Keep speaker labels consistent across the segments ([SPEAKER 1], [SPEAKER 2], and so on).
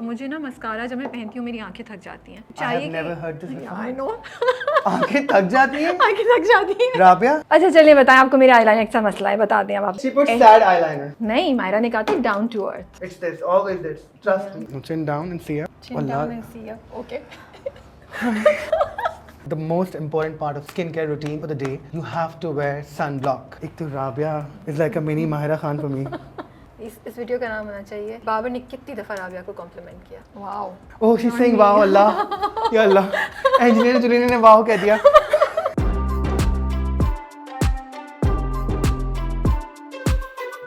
[SPEAKER 1] मुझे ना मस्कारा जब मैं पहनती हूँ मेरी आंखें थक जाती हैं।
[SPEAKER 2] I have never heard this before.
[SPEAKER 1] I know.
[SPEAKER 2] आंखें थक जाती हैं?
[SPEAKER 1] आंखें थक जाती हैं।
[SPEAKER 2] राबिया?
[SPEAKER 1] अच्छा चलिए बताएं, आपको मेरे आईलाइनर का मसला है, बता दें अब आप।
[SPEAKER 2] She puts sad eyeliner.
[SPEAKER 1] नहीं, मायरा ने कहा था down to earth.
[SPEAKER 2] It's this, always this. Trust me. Chin down and see her.
[SPEAKER 1] Chin down and see her. Okay.
[SPEAKER 2] The most important part of skincare routine for the day, you have to wear sunblock. एक तो Rabia is like a mini Mahira Khan for me.
[SPEAKER 1] इस video का नाम होना चाहिए बाबर ने कितनी दफा राबिया को कॉम्प्लीमेंट किया। Wow.
[SPEAKER 2] Oh, she's saying wow, Allah. Ya Allah. Engineer Julian ने wow कह दिया.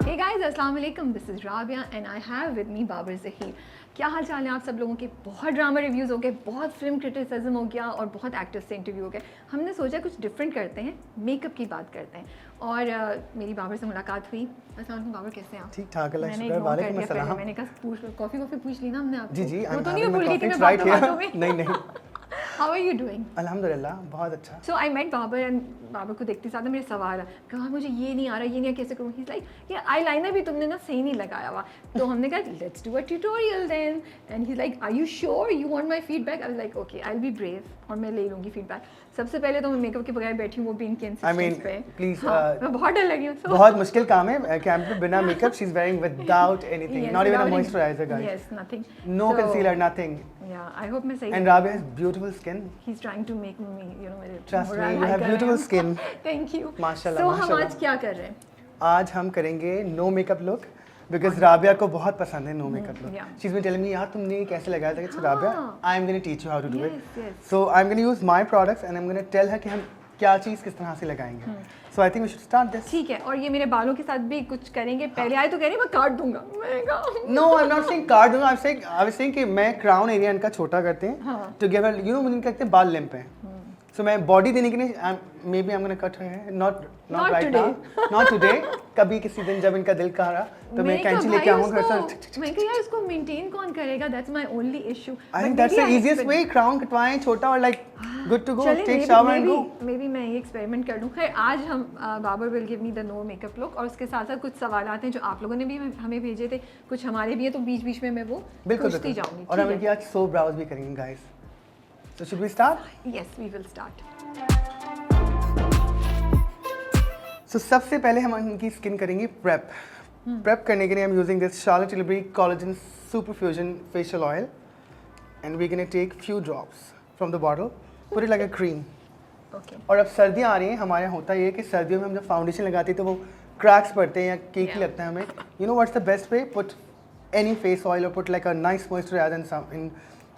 [SPEAKER 1] Hey guys, अस्सलाम वालेकुम. This is Rabia and I have with me Babar Zaheer. क्या हाल चाल है आप सब लोगों के? बहुत ड्रामा रिव्यूज़ हो गए, बहुत फिल्म क्रिटिसिज्म हो गया और बहुत एक्टर्स से इंटरव्यू हो गए। हमने सोचा कुछ डिफरेंट करते हैं, मेकअप की बात करते हैं। और मेरी बाबर से मुलाकात हुई। अस्सलाम वालेकुम बाबर, कैसे हैं आप?
[SPEAKER 2] ठीक ठाक अल्लाह
[SPEAKER 1] मैंने
[SPEAKER 2] शुक्र।
[SPEAKER 1] इग्नोर कर
[SPEAKER 2] वालेकुम
[SPEAKER 1] दिया
[SPEAKER 2] अस्सलाम।
[SPEAKER 1] पहले, मैंने कहा कॉफ़ी पूछ ली ना हमने आपको।
[SPEAKER 2] जी जी,
[SPEAKER 1] वो तो नहीं भूल गई थी मैं
[SPEAKER 2] right
[SPEAKER 1] बातों
[SPEAKER 2] here.
[SPEAKER 1] में।
[SPEAKER 2] नहीं
[SPEAKER 1] How are you doing?
[SPEAKER 2] अल्हम्दुलिल्लाह बहुत अच्छा.
[SPEAKER 1] So I met Babar and Babar को देखते साथ मेरे सवाल है, कहा मुझे ये नहीं आ रहा, ये नहीं, कैसे करूँ? He's like, ये आईलाइनर भी तुमने ना सही नहीं लगाया हुआ। तो हमने कहा let's do a tutorial then. And he's like, are you sure you want my feedback? I was like, okay, I'll be brave और मैं ले लूँगी feedback. सबसे पहले तो मैं मेकअप के बगैर बैठी हूँ, वो भी इनके इंसिस्टेंस पे।
[SPEAKER 2] please,
[SPEAKER 1] मैं बहुत डर लगी हूँ।
[SPEAKER 2] बहुत मुश्किल काम है कैंप पे बिना makeup. She's wearing without anything, not even a moisturizer, guys.
[SPEAKER 1] Yes, nothing.
[SPEAKER 2] No concealer, nothing.
[SPEAKER 1] Yeah, I hope मैं सही.
[SPEAKER 2] And Rabia has beautiful skin.
[SPEAKER 1] He's trying to make me, you know,
[SPEAKER 2] Trust me, you have beautiful skin.
[SPEAKER 1] Thank you.
[SPEAKER 2] माशाल्लाह,
[SPEAKER 1] So हम
[SPEAKER 2] माशाल्लाह.
[SPEAKER 1] आज क्या कर रहे हैं?
[SPEAKER 2] आज हम करेंगे no makeup look because Rabia को बहुत पसंद है no makeup look.
[SPEAKER 1] yeah.
[SPEAKER 2] She is been telling me यार तुमने ये कैसे लगाया था. So Rabia, I am gonna teach you how to do it.
[SPEAKER 1] Yes, yes.
[SPEAKER 2] So I am gonna use my products and I am gonna tell her कि हम क्या चीज़ किस तरह से लगाएंगे. So I think we should start this.
[SPEAKER 1] ठीक है, और ये मेरे बालों के साथ भी कुछ करेंगे. पहले आए तो कह रही मैं काट दूंगा. मैंने कहा
[SPEAKER 2] no I am not saying card दूंगा. आई वाज सेइंग कि मैं क्राउन एरिया इनका छोटा करते हैं.
[SPEAKER 1] हाँ.
[SPEAKER 2] टू गिव यू नो मुझे करते हैं बाल लिम्प हैं. सो मैं बॉडी देने के लिए maybe I am gonna cut her hair. Not right now, not today. कभी किसी दिन जब इनका दिल कह रहा तो मैं कैंची लेके आऊंगा घर से.
[SPEAKER 1] मैं कहा यार इसको मेंटेन कौन करेगा? That's my only issue.
[SPEAKER 2] I think that's the easiest way. Crown कटवाएं छोटा और like good to go. Take shower and go.
[SPEAKER 1] Maybe मैं ये एक्सपेरिमेंट कर लूँ. खैर आज हम Babar will give me the no makeup look और उसके साथ साथ कुछ सवाल आते हैं जो आप लोगों ने भी हमें भेजे थे, कुछ हमारे भी है, तो बीच बीच में मैं वो पूछती जाऊंगी.
[SPEAKER 2] और हम इनकी आज सो ब्राउज भी करेंगे guys. So should we start?
[SPEAKER 1] Yes we will start.
[SPEAKER 2] So सबसे पहले हम इनकी स्किन करेंगे प्रेप. प्रेप करने के लिए हम using this Charlotte Tilbury collagen super fusion facial oil and we gonna take few drops from the bottle, put it like a cream.
[SPEAKER 1] Okay.
[SPEAKER 2] और अब सर्दियाँ आ रही हैं. हमारे यहाँ होता ये है कि सर्दियों में हम जब फाउंडेशन लगाते हैं तो वो क्रैक्स पड़ते हैं या केक लगता है हमें. You know what's the best way? Put any face oil और put like a nice moisturiser in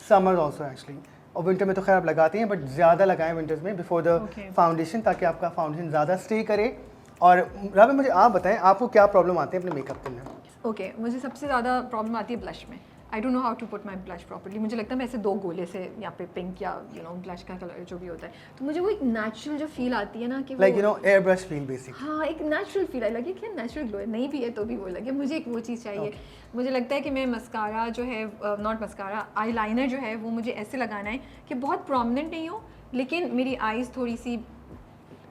[SPEAKER 2] summer also actually. और विंटर में तो खैर आप लगाते हैं बट ज़्यादा लगाएं विंटर्स में बिफोर द फाउंडेशन, ताकि आपका फाउंडेशन ज़्यादा स्टे करे. और राबिया मुझे आप बताएं आपको क्या प्रॉब्लम आते हैं अपने मेकअप के अंदर?
[SPEAKER 1] ओके, मुझे सबसे ज़्यादा प्रॉब्लम आती है ब्लश में. I don't know how to put my blush properly. मुझे लगता है मैं ऐसे दो गोले से यहाँ पे पिंक या यू नो ब्लश का कलर जो भी होता है, तो मुझे वो एक नेचुरल जो फील आती है ना कि
[SPEAKER 2] like you know air brush feel basic.
[SPEAKER 1] हाँ, एक नेचुरल फील आई लगे कि नेचुरल ग्लो है. नहीं भी है तो भी वो लगे. मुझे एक वो चीज़ चाहिए. मुझे लगता है कि मैं मस्कारा जो है, नॉट मस्कारा, आई लाइनर जो है वो मुझे ऐसे लगाना है कि बहुत प्रोमिनेंट नहीं हो लेकिन मेरी आईज़ थोड़ी सी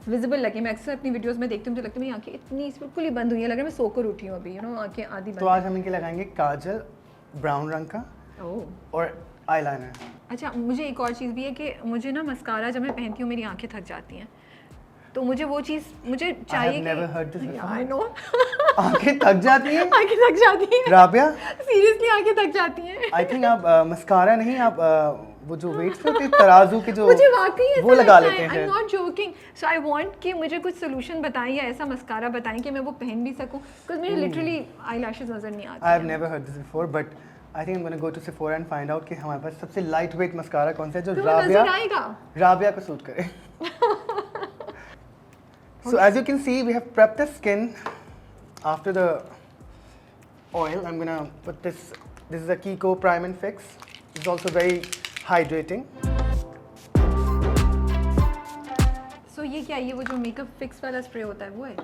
[SPEAKER 1] विजिबल लगे. मैं अक्सर अपनी वीडियोस में देखती हूँ, मुझे लगता है मेरी आंखें इतनी बिल्कुल ही बंद हुई है, लग रहा है मैं सोकर उठी हूँ अभी, यू नो आंखें आधी बंद.
[SPEAKER 2] तो आज हम इनके लगाएंगे काजल ब्राउन रंग का और आईलाइनर.
[SPEAKER 1] अच्छा, मुझे एक और चीज़ भी है कि मुझे ना मस्कारा जब मैं पहनती हूँ मेरी आंखें थक जाती हैं, तो मुझे वो चीज़ मुझे चाहिए.
[SPEAKER 2] I have never heard this before.
[SPEAKER 1] I know.
[SPEAKER 2] आंखें थक जाती हैं?
[SPEAKER 1] आंखें थक जाती हैं
[SPEAKER 2] राबिया,
[SPEAKER 1] सीरियसली आंखें थक जाती हैं.
[SPEAKER 2] आई थिंक आप मस्कारा नहीं, आप वो जो वेट्स पे होते हैं तराजू के जो,
[SPEAKER 1] मुझे वाकई
[SPEAKER 2] वो लगा लेते हैं.
[SPEAKER 1] आई am not joking. So I want कि मुझे कुछ सोल्यूशन बताएं या ऐसा मस्कारा बताएं कि मैं वो पहन भी सकूं, बिकॉज़ मेरे लिटरली आईलैशेस नजर नहीं आते.
[SPEAKER 2] I have never heard this before but I think I am gonna go to Sephora and find out कि हमारे पास सबसे लाइट वेट मस्कारा कौन सा है जो राबिया को सूट करे. So as you can see, we have prepped the skin after the oil. I'm gonna put this. This is a Kiko Prime and Fix. It's also very hydrating.
[SPEAKER 1] So ये क्या, ये वो जो मेकअप फिक्स वाला spray होता है वो है?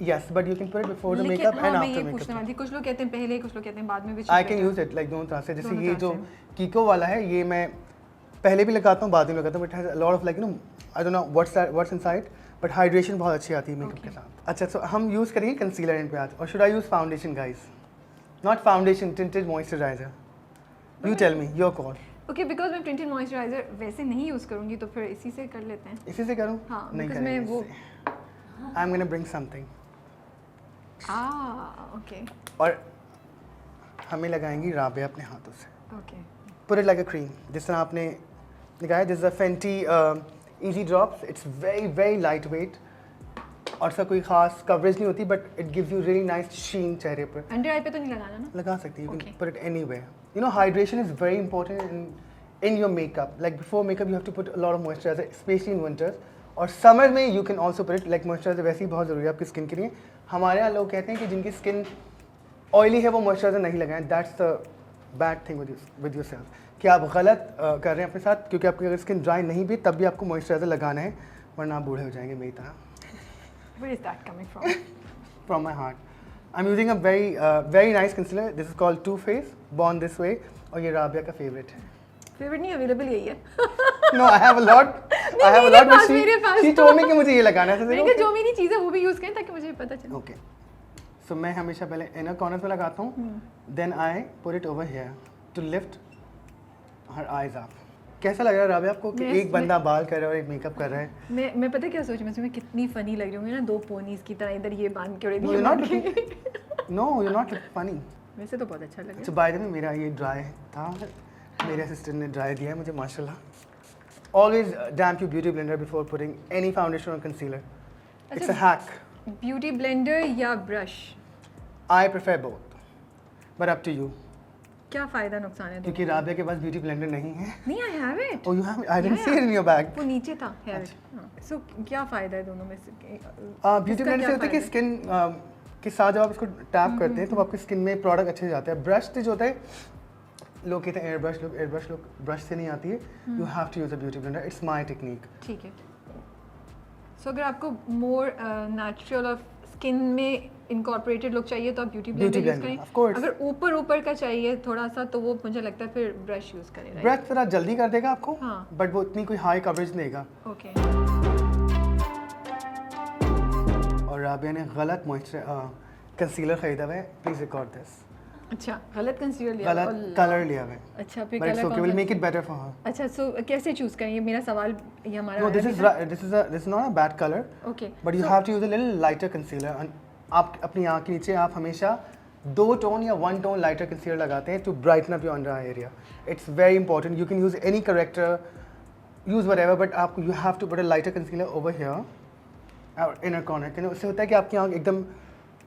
[SPEAKER 2] Yes, but you can put it before the
[SPEAKER 1] लेकिन
[SPEAKER 2] makeup
[SPEAKER 1] हाँ,
[SPEAKER 2] and
[SPEAKER 1] मैं
[SPEAKER 2] after
[SPEAKER 1] ये पूछने
[SPEAKER 2] makeup.
[SPEAKER 1] वाली थी, कुछ लोग कहते हैं पहले, कुछ लोग कहते हैं बाद में भी.
[SPEAKER 2] I can use it like दोनों तरह से. जैसे
[SPEAKER 1] दोनों
[SPEAKER 2] ये
[SPEAKER 1] तरह
[SPEAKER 2] जो
[SPEAKER 1] से.
[SPEAKER 2] Kiko वाला है ये मैं पहले भी लगाता हूँ बाद में लगाता हूँ. It has a lot of like you know I don't know what's inside. But hydration बहुत अच्छी आती है मेकअप के साथ. अच्छा, तो हम यूज़ करेंगे कंसीलर इन पे आज. और should I use foundation guys? Not foundation, tinted moisturiser. You tell me, your call.
[SPEAKER 1] Okay because मैं tinted मॉइस्चराइजर वैसे नहीं यूज़ करूँगी तो फिर इसी से कर लेते हैं.
[SPEAKER 2] इसी से करूँ?
[SPEAKER 1] हाँ,
[SPEAKER 2] नहीं
[SPEAKER 1] because मैं
[SPEAKER 2] करेंगे
[SPEAKER 1] वो
[SPEAKER 2] इससे. I'm gonna bring something.
[SPEAKER 1] Okay
[SPEAKER 2] और हमें लगाएंगी राबिया अपने हाथों से.
[SPEAKER 1] Okay
[SPEAKER 2] Put it like a cream. जिस तरह आपने लगाया, this is a Fenty Easy Drops. It's very very lightweight. और इसका कोई खास कवरेज नहीं होती, but it gives you really nice sheen चेहरे पर.
[SPEAKER 1] अंडर आई पे तो नहीं लगाना ना.
[SPEAKER 2] लगा सकती है, you
[SPEAKER 1] Okay.
[SPEAKER 2] Can put it anywhere. You know hydration is very important in your makeup. Like before makeup you have to put a lot of moisturiser, especially in winters. और समर में you can also put it. Like moisturiser वैसे ही बहुत ज़रूरी है आपकी skin के लिए. हमारे यहाँ लोग कहते हैं कि जिनकी स्किन ऑयली है वो मॉइस्चराइजर नहीं लगाएं. That's the bad thing with your self, कि आप गलत कर रहे हैं अपने साथ. क्योंकि आपकी अगर स्किन ड्राई नहीं भी तब भी आपको मॉइस्चराइजर लगाना है, वरना आप बूढ़े हो जाएंगे मेरी तरह.
[SPEAKER 1] Where is that coming from?
[SPEAKER 2] From my heart. I'm using a very nice concealer. This is called Too Faced, Born This Way. और ये राबिया का favorite है.
[SPEAKER 1] फेवरेट नहीं, अवेलेबल यही है.
[SPEAKER 2] No, I have a lot. I have a lot, but
[SPEAKER 1] मेरे पास
[SPEAKER 2] she told me कि मुझे ये लगाना है.
[SPEAKER 1] मैंने कहा जो मेरी चीज़ें वो भी यूज़ करें ताकि मुझे पता चले.
[SPEAKER 2] Okay. So मैं हमेशा पहले inner corners में लगाता हूँ. Then I put it over here to lift her eyes up. कैसा लग रहा है राबिया आपको कि एक बंदा बाल कर रहा है और एक मेकअप कर रहा है?
[SPEAKER 1] मैं पता क्या सोच मैं कितनी फनी लग रही हूँ ना, दो पोनीज की तरह इधर ये बांध के और
[SPEAKER 2] No,
[SPEAKER 1] इधर ये
[SPEAKER 2] you're not
[SPEAKER 1] बांध के.
[SPEAKER 2] looking. No, you're not looking funny.
[SPEAKER 1] वैसे तो बहुत अच्छा लग
[SPEAKER 2] अच्छा,
[SPEAKER 1] रहा
[SPEAKER 2] बाय द वे मेरा ये ड्राई था. मेरे असिस्टेंट ने ड्राई दिया है मुझे, माशाल्लाह. Always damp your beauty blender before putting any foundation or concealer. It's a hack.
[SPEAKER 1] है. ब्यूटी ब्लेंडर या brush,
[SPEAKER 2] I prefer both, but up to you.
[SPEAKER 1] क्या फ़ायदा नुकसान है
[SPEAKER 2] क्योंकि
[SPEAKER 1] दोनों?
[SPEAKER 2] राबिया के पास ब्यूटी ब्लेंडर नहीं है.
[SPEAKER 1] नहीं, I have it.
[SPEAKER 2] Oh, you have? I didn't
[SPEAKER 1] Yeah,
[SPEAKER 2] see it in your bag.
[SPEAKER 1] वो नीचे था. हैव
[SPEAKER 2] अच्छा.
[SPEAKER 1] इट. सो क्या फ़ायदा है दोनों में से?
[SPEAKER 2] ब्यूटी
[SPEAKER 1] इसका
[SPEAKER 2] ब्लेंडर
[SPEAKER 1] क्या
[SPEAKER 2] से होता है कि
[SPEAKER 1] फ़ायदा
[SPEAKER 2] स्किन के साथ जब आप इसको टैप करते हैं तो आपकी स्किन में प्रोडक्ट अच्छे से जाते हैं. ब्रश से जो होता है, लोग कहते हैं एयर ब्रश लोग ब्रश से नहीं आती है. You have to use a beauty blender. It's my technique.
[SPEAKER 1] ठीक है. सो अगर आपको मोर नेचुरल और स्किन में इनकॉर्पोरेटेड लुक चाहिए तो आप ब्यूटी ब्लेंडर यूज़
[SPEAKER 2] blender,
[SPEAKER 1] करें.
[SPEAKER 2] of course.
[SPEAKER 1] अगर ऊपर का चाहिए थोड़ा सा तो वो मुझे लगता है फिर ब्रश यूज़ करें. right?
[SPEAKER 2] ब्रश थोड़ा जल्दी कर देगा आपको,
[SPEAKER 1] हाँ.
[SPEAKER 2] बट वो इतनी कोई हाई कवरेज देगा.
[SPEAKER 1] ओके.
[SPEAKER 2] और राबिया ने गलत कंसीलर खरीदा हुआ है. Please record this.
[SPEAKER 1] अच्छा, गलत कंसीलर लिया.
[SPEAKER 2] गलत कलर लिया हुआ है.
[SPEAKER 1] अच्छा, फिर
[SPEAKER 2] but its
[SPEAKER 1] colour
[SPEAKER 2] okay, will make it better for her.
[SPEAKER 1] अच्छा, सो कैसे चूज़ करें? ये मेरा सवाल, ये हमारा
[SPEAKER 2] नो,
[SPEAKER 1] आया
[SPEAKER 2] दिस
[SPEAKER 1] भी
[SPEAKER 2] इज
[SPEAKER 1] था.
[SPEAKER 2] This is not a bad colour,
[SPEAKER 1] okay.
[SPEAKER 2] But you have to use a little lighter concealer. आप अपनी आँख के नीचे आप हमेशा 2 टोन या 1 टोन लाइटर कंसीलर लगाते हैं to brighten up your under eye area. It's very important. You can use any corrector, use whatever, but आपको you have to put a lighter concealer over here और inner corner. उससे होता है कि आपकी आँख एकदम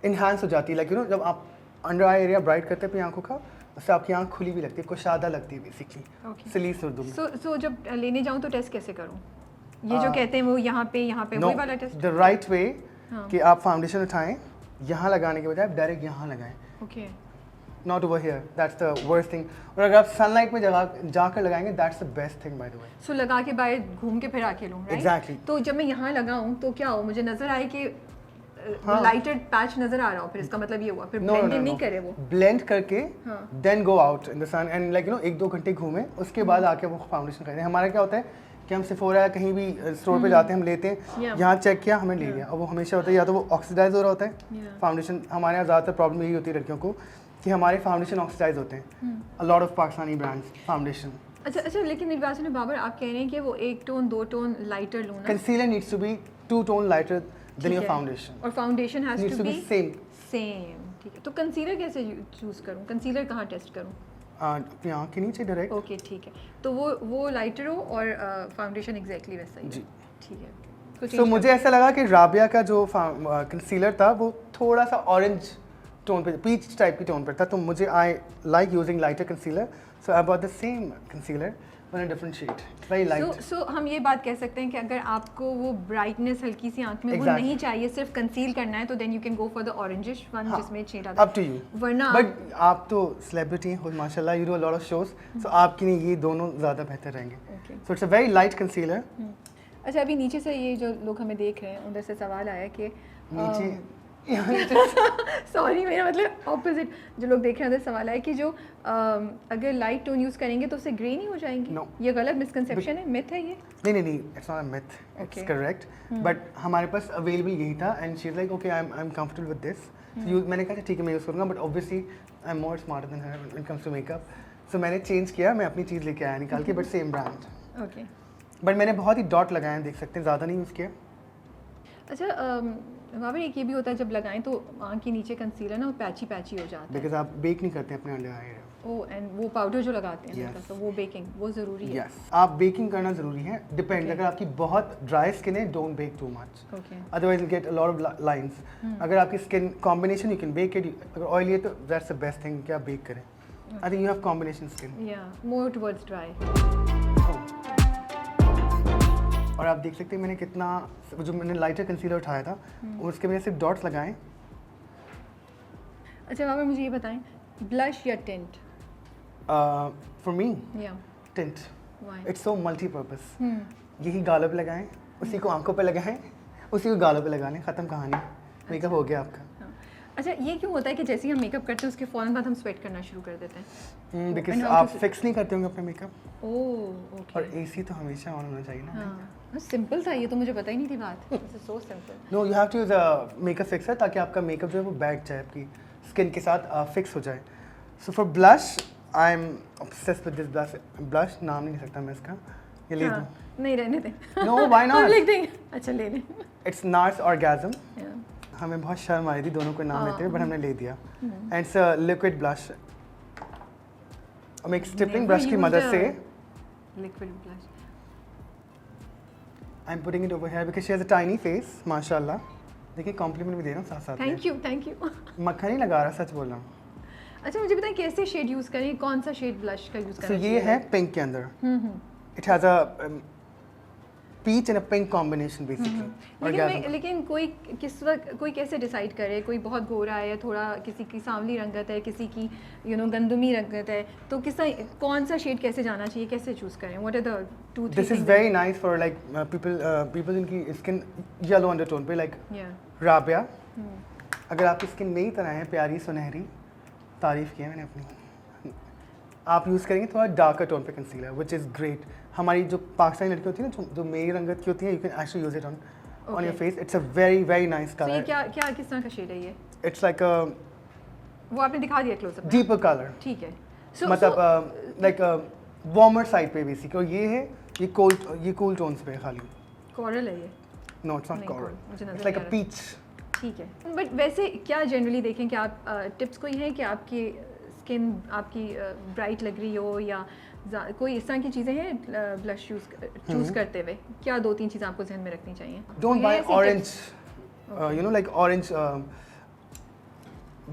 [SPEAKER 2] इन्हांस हो जाती है. लाइक यू नो, जब आप अंडर आई एरिया ब्राइट करते हैं अपनी आँखों का, उससे आपकी आँख खुली भी लगती है, कुशादा लगती है बेसिकली.
[SPEAKER 1] Okay.
[SPEAKER 2] सलीस उर्दू में.
[SPEAKER 1] सो जब लेने जाऊँ तो टेस्ट कैसे करूँ? ये जो कहते हैं वो यहाँ पे
[SPEAKER 2] नो,
[SPEAKER 1] वही वाला टेस्ट.
[SPEAKER 2] द राइट वे
[SPEAKER 1] हाँ.
[SPEAKER 2] कि आप फाउंडेशन उठाएं, यहाँ लगाने के बजाय डायरेक्ट यहाँ लगाएं.
[SPEAKER 1] Okay.
[SPEAKER 2] Not over here. That's the worst thing. और अगर आप सनलाइट में जाकर लगाएंगे, that's the best thing by the way.
[SPEAKER 1] सो लगा के बाहर घूम के फिर आके लूँ, राइट?
[SPEAKER 2] Exactly.
[SPEAKER 1] तो जब मैं यहाँ लगाऊँ तो क्या हो, मुझे नजर आए कि
[SPEAKER 2] हाँ.
[SPEAKER 1] लाइटर पैच नजर आ रहा हो, फिर इसका मतलब ये हुआ फिर
[SPEAKER 2] No, no,
[SPEAKER 1] ब्लेंड
[SPEAKER 2] no,
[SPEAKER 1] नहीं
[SPEAKER 2] no.
[SPEAKER 1] करे वो.
[SPEAKER 2] Blend करके
[SPEAKER 1] हाँ.
[SPEAKER 2] then go out in the sun and like you know 1-2 घंटे घूमें, उसके बाद आके वो फाउंडेशन करें. हमारा क्या होता है कि हम सिफोरा या कहीं भी स्टोर पे जाते हैं, हम लेते हैं,
[SPEAKER 1] Yeah.
[SPEAKER 2] यहाँ चेक किया, हमें ले लिया. और वो हमेशा होता है या तो वो ऑक्सीडाइज हो रहा होता है
[SPEAKER 1] Yeah.
[SPEAKER 2] फाउंडेशन. हमारे यहाँ ज़्यादातर प्रॉब्लम यही होती है लड़कियों को कि हमारे फाउंडेशन ऑक्सीडाइज होते हैं. अ lot of Pakistani brands foundation.
[SPEAKER 1] अच्छा, लेकिन निर्वाचन बाबर आप कह रहे हैं कि वो 1 टोन 2 टोन लाइटर लूँ ना?
[SPEAKER 2] Concealer needs to be 2 tone lighter then
[SPEAKER 1] ठीक
[SPEAKER 2] योर
[SPEAKER 1] है.
[SPEAKER 2] फाउंडेशन.
[SPEAKER 1] और foundation has
[SPEAKER 2] needs
[SPEAKER 1] to
[SPEAKER 2] to
[SPEAKER 1] be
[SPEAKER 2] be same.
[SPEAKER 1] Same. ठीक है. तो कंसीलर कैसे चूज़ करूँ? कंसीलर कहाँ टेस्ट करूँ?
[SPEAKER 2] अपनी आँख के नीचे डायरेक्ट.
[SPEAKER 1] ओके, ठीक है. तो वो लाइटर हो और फाउंडेशन एग्जैक्टली वैसा ही.
[SPEAKER 2] जी.
[SPEAKER 1] ठीक है. तो
[SPEAKER 2] तो मुझे ऐसा लगा कि राबिया का जो कंसीलर था वो थोड़ा सा ऑरेंज टोन पे, पीच टाइप की टोन पर था. तो मुझे I like using lighter concealer, so I bought the same concealer but in different shade. Very light.
[SPEAKER 1] So हम ये बात कह सकते हैं कि अगर आपको वो ब्राइटनेस हल्की सी आंख में वो
[SPEAKER 2] Exactly.
[SPEAKER 1] नहीं चाहिए, सिर्फ कंसील करना है, तो then you can go for the orangish one
[SPEAKER 2] हाँ.
[SPEAKER 1] जिसमें शेड आता
[SPEAKER 2] अप टू यू.
[SPEAKER 1] वरना
[SPEAKER 2] बट आप तो सेलिब्रिटी हैं माशाल्लाह, you do a lot of shows, so आपके लिए ये दोनों ज़्यादा बेहतर रहेंगे.
[SPEAKER 1] Okay.
[SPEAKER 2] So it's a very light concealer.
[SPEAKER 1] अच्छा, अभी नीचे से ये जो लोग हमें देख रहे हैं उधर से सवाल आया कि
[SPEAKER 2] नीचे
[SPEAKER 1] सॉरी, मेरा मतलब ऑपोजिट, जो लोग देख रहे हैं उधर सवाल आया कि जो अगर लाइट टोन यूज़ करेंगे तो उससे ग्रे नहीं हो जाएंगी?
[SPEAKER 2] No.
[SPEAKER 1] ये गलत मिसकंसेप्शन है, मिथ है ये?
[SPEAKER 2] नहीं, it's not a myth, it's
[SPEAKER 1] Okay.
[SPEAKER 2] Correct. But हमारे पास अवेलेबल यही था and she is like okay I am comfortable with this. मैंने कहा ठीक है मैं यूज़ करूँगा, but obviously I am more smarter than her when it comes to makeup. So मैंने चेंज किया, मैं अपनी चीज़ लेके आया निकाल के, but same brand.
[SPEAKER 1] Okay.
[SPEAKER 2] But मैंने बहुत ही डॉट लगाए हैं, देख सकते हैं, ज़्यादा नहीं यूज़ किया।
[SPEAKER 1] अच्छा वहाँ पर एक ये भी होता है जब लगाएं तो आँख के नीचे कंसीलर ना वो पैची पैची हो जाता है।
[SPEAKER 2] बिकॉज आप बेक नहीं करते अपने अंडर आई।
[SPEAKER 1] ओह एंड वो पाउडर जो लगाते हैं
[SPEAKER 2] Yes.
[SPEAKER 1] हल्का सा, वो बेकिंग वो ज़रूरी है।
[SPEAKER 2] यस, आप बेकिंग करना ज़रूरी है, डिपेंड।
[SPEAKER 1] Okay.
[SPEAKER 2] अगर आपकी बहुत ड्राई स्किन है, don't bake too much,
[SPEAKER 1] okay.
[SPEAKER 2] Otherwise you get a lot of lines. अगर आपकी skin combination, you can bake it. अगर ऑयली है तो दैट्स द बेस्ट थिंग कि आप बेक करें। I think you have combination skin.
[SPEAKER 1] या मोर टुवर्ड्स ड्राई।
[SPEAKER 2] और आप देख सकते हैं मैंने कितना, जो मैंने लाइटर कंसीलर उठाया था उसके मैंने सिर्फ डॉट्स लगाए।
[SPEAKER 1] अच्छा बाबा मुझे ये बताएं, ब्लश या टिंट?
[SPEAKER 2] फॉर मी
[SPEAKER 1] या
[SPEAKER 2] tint,
[SPEAKER 1] why?
[SPEAKER 2] It's so multipurpose. यही गालों पे लगाएं, उसी को आंखों पे लगाएं, उसी को गालों पे लगा लें, ख़त्म कहानी, मेकअप हो गया आपका।
[SPEAKER 1] हाँ। अच्छा ये क्यों होता है कि जैसे ही हम मेकअप करते हैं उसके फ़ौरन बाद हम स्वेट करना शुरू कर देते हैं?
[SPEAKER 2] बिकॉज
[SPEAKER 1] And how
[SPEAKER 2] आप
[SPEAKER 1] to-
[SPEAKER 2] फिक्स नहीं करते होंगे अपना मेकअप।
[SPEAKER 1] Oh okay.
[SPEAKER 2] और एसी तो हमेशा ऑन होना चाहिए ना।
[SPEAKER 1] हाँ सिंपल था ये, तो मुझे पता ही नहीं थी बात। It's so simple.
[SPEAKER 2] No, you have to use a makeup fixer ताकि आपका मेकअप जो है वो बैठ जाए, आपकी स्किन के साथ फिक्स हो जाए। So for blush, I am obsessed with this blush. नाम नहीं ले सकता मैं इसका, ये ले दूँ?
[SPEAKER 1] नहीं रहने दें।
[SPEAKER 2] नो, व्हाई
[SPEAKER 1] हम
[SPEAKER 2] नॉट?
[SPEAKER 1] लिख देंगे। अच्छा ले लें।
[SPEAKER 2] It's nurse orgasm.
[SPEAKER 1] Yeah.
[SPEAKER 2] हमें बहुत शर्म आ रही थी दोनों को नाम लेते हुए, बट हमने ले दिया।
[SPEAKER 1] Hmm.
[SPEAKER 2] And it's a liquid blush. हम एक स्टिपिंग
[SPEAKER 1] Never
[SPEAKER 2] ब्रश की
[SPEAKER 1] used
[SPEAKER 2] मदद
[SPEAKER 1] a
[SPEAKER 2] से
[SPEAKER 1] liquid blush.
[SPEAKER 2] I am putting it over here because she has a tiny face, माशाल्लाह। देखिए कॉम्प्लीमेंट भी दे रहा हूँ साथ साथ में।
[SPEAKER 1] Thank you.
[SPEAKER 2] मक्खन नहीं लगा रहा, सच बोल रहा हूँ।
[SPEAKER 1] अच्छा मुझे बताएं कैसे शेड यूज़ करें, कौन सा शेड ब्लश का यूज़
[SPEAKER 2] सो
[SPEAKER 1] करना
[SPEAKER 2] ये है पिंक के अंदर। It has a peach and a pink combination basically.
[SPEAKER 1] लेकिन कोई किस वक्त कोई कैसे डिसाइड करे, कोई बहुत गोरा है या थोड़ा किसी की सांवली रंगत है, किसी की गंदमी रंगत है, तो कौन सा शेड कैसे जाना चाहिए, कैसे चूज़ करें? What are the 2-3
[SPEAKER 2] this is very nice for like people जिनकी स्किन येलो अंडरटोन पे, लाइक राबिया। अगर आपकी स्किन मेरी तरह है, प्यारी सुनहरी, तारीफ की है मैंने अपनी, आप यूज़ करेंगे थोड़ा डार्कर टोन पे कंसीलर, विच इज़ ग्रेट। हमारी जो पाकिस्तानी लड़की होती है ना, जो मेरी रंगत की होती है, you can actually use it on your face. It's a very very nice
[SPEAKER 1] तो ये
[SPEAKER 2] कलर।
[SPEAKER 1] क्या किस तरह का शेड है ये?
[SPEAKER 2] इट्स लाइक अ
[SPEAKER 1] वो आपने दिखा दिया क्लोजअप में।
[SPEAKER 2] डीपर कलर,
[SPEAKER 1] ठीक है।
[SPEAKER 2] मतलब लाइक वार्मर साइड पे बेसिक। और ये है, ये कूल टोन्स पे खाली।
[SPEAKER 1] कोरल है ये?
[SPEAKER 2] नो, इट्स नॉट
[SPEAKER 1] नहीं,
[SPEAKER 2] कोरल,
[SPEAKER 1] मुझे नजर
[SPEAKER 2] इट्स लाइक
[SPEAKER 1] नहीं
[SPEAKER 2] अ
[SPEAKER 1] आ रहा।
[SPEAKER 2] पीच।
[SPEAKER 1] ठीक है। बट वैसे क्या जनरली देखें कि आप टिप्स कोई हैं कि आपकी स्किन आपकी ब्राइट लग रही हो, या कोई इस तरह की चीज़ें हैं ब्लश चूज़ करते हुए? क्या 2-3 चीज़ें आपको जहन में रखनी चाहिए?
[SPEAKER 2] Don't
[SPEAKER 1] कोई
[SPEAKER 2] buy
[SPEAKER 1] है ऐसी
[SPEAKER 2] orange,
[SPEAKER 1] tips?
[SPEAKER 2] you know, like orange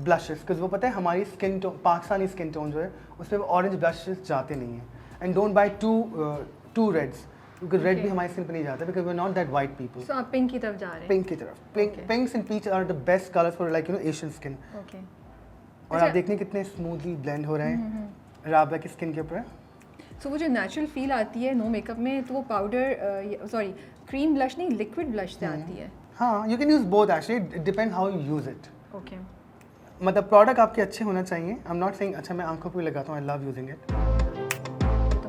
[SPEAKER 2] blushes, because वो पता है हमारी skin tone, Pakistani skin tone जो है उसमें ऑरेंज ब्लशेस जाते नहीं हैं। And don't buy to reds, क्योंकि रेड भी
[SPEAKER 1] Okay.
[SPEAKER 2] हमारी स्किन पे नहीं जाता, because we are not that white people.
[SPEAKER 1] So आप पिंक की तरफ जा रहे हैं?
[SPEAKER 2] पिंक की तरफ,
[SPEAKER 1] Okay.
[SPEAKER 2] Pinks and peach are the best colours for like Asian skin.
[SPEAKER 1] Okay.
[SPEAKER 2] और आप देखने कितने स्मूथली ब्लेंड हो रहे हैं राबिया की स्किन के ऊपर।
[SPEAKER 1] सो वो जो नेचुरल फील आती है नो मेकअप में, तो वो पाउडर सॉरी क्रीम ब्लश नहीं, लिक्विड ब्लश से आती है।
[SPEAKER 2] हाँ, you can use both actually, depend how you use it.
[SPEAKER 1] Okay.
[SPEAKER 2] मतलब प्रोडक्ट आपके अच्छे होना चाहिए। आई एम नॉट सेइंग अच्छा मैं आंखों पे लगाता हूँ, आई लव यूजिंग इट।
[SPEAKER 1] तो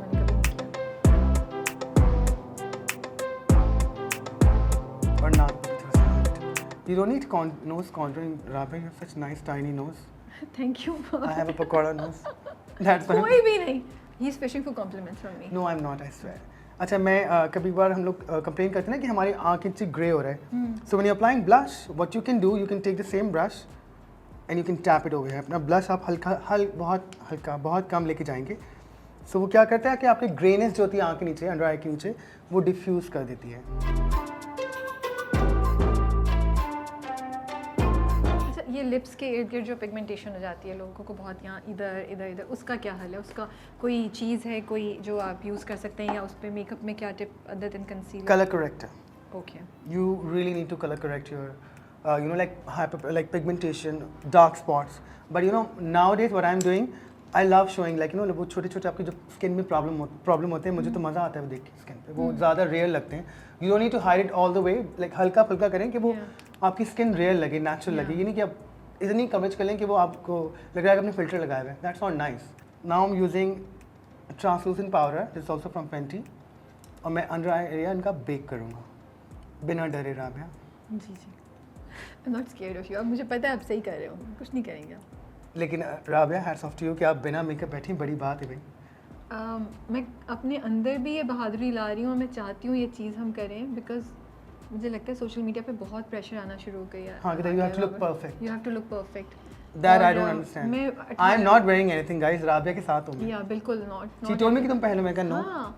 [SPEAKER 1] मैंने कभी नहीं किया।
[SPEAKER 2] और नाक पे थोड़ा सा। You don't need nose contouring, Rabia. You have such nice tiny nose.
[SPEAKER 1] Thank you.
[SPEAKER 2] I have a pakora nose. That's why.
[SPEAKER 1] कोई भी नहीं। He is fishing for compliments from me.
[SPEAKER 2] No, I'm not. I swear. अच्छा मैं कभी बार हम लोग complain करते हैं ना कि हमारी आँख इतनी ग्रे हो रहा है। So when you're applying blush, what you can do, you can take the same brush and you can tap it over here. अपना blush आप बहुत हल्का, बहुत कम लेके जाएंगे। So वो क्या करता है कि आपकी ग्रेनेस जो होती है आँख के नीचे, अंडर आई के नीचे, वो डिफ्यूज़ कर देती है।
[SPEAKER 1] अच्छा ये लिप्स के इर्द गिर्द जो पिगमेंटेशन हो जाती है लोगों को बहुत, यहाँ इधर, उसका क्या हल है? उसका कोई चीज़ है कोई जो आप यूज़ कर सकते हैं, या उस पर मेकअप में क्या tip other than concealer?
[SPEAKER 2] Color corrector.
[SPEAKER 1] Okay.
[SPEAKER 2] You really need to color correct your, like pigmentation, dark spots. But nowadays what I'm doing, I love showing वो छोटे छोटे आपकी जो स्किन में प्रॉब्लम होते हैं, मुझे तो मज़ा आता है वो देख के स्किन पे, वो ज़्यादा रेयर लगते हैं। You don't need to hide it all the way, like हल्का फुल्का करें कि वो आपकी स्किन रेयर लगे, नेचुरल लगे। ये नहीं कि आप इतनी कवरेज कर लें कि वो आपको लग रहा है कि आपने फिल्टर लगाया हुआ है। That's not nice. Now I'm using translucent powder, this is also from Fenty, और मैं अंडर आई एरिया इनका बेक करूँगा बिना डरे राबिया।
[SPEAKER 1] जी। I'm not scared of you. अब मुझे पता है आप सही कर रहे हो, कुछ नहीं करेंगे आप।
[SPEAKER 2] लेकिन Rabia, hats off to you कि आप बिना मेकअप बैठी, बड़ी बात है भाई।
[SPEAKER 1] मैं अपने अंदर भी ये बहादुरी ला रही हूँ और मैं चाहती हूँ ये चीज़ हम करें, बिकॉज मुझे लगता है सोशल मीडिया पे बहुत प्रेशर आना शुरू हो गया है।
[SPEAKER 2] हाँ, कि you have to look perfect.
[SPEAKER 1] You have to look perfect.
[SPEAKER 2] That I
[SPEAKER 1] और,
[SPEAKER 2] don't understand.
[SPEAKER 1] मैं
[SPEAKER 2] I am not wearing anything, guys. Rabia के साथ हूँ मैं।
[SPEAKER 1] या बिल्कुल नॉट।
[SPEAKER 2] She told me कि तुम पहले, मैं कहा नो।
[SPEAKER 1] हाँ,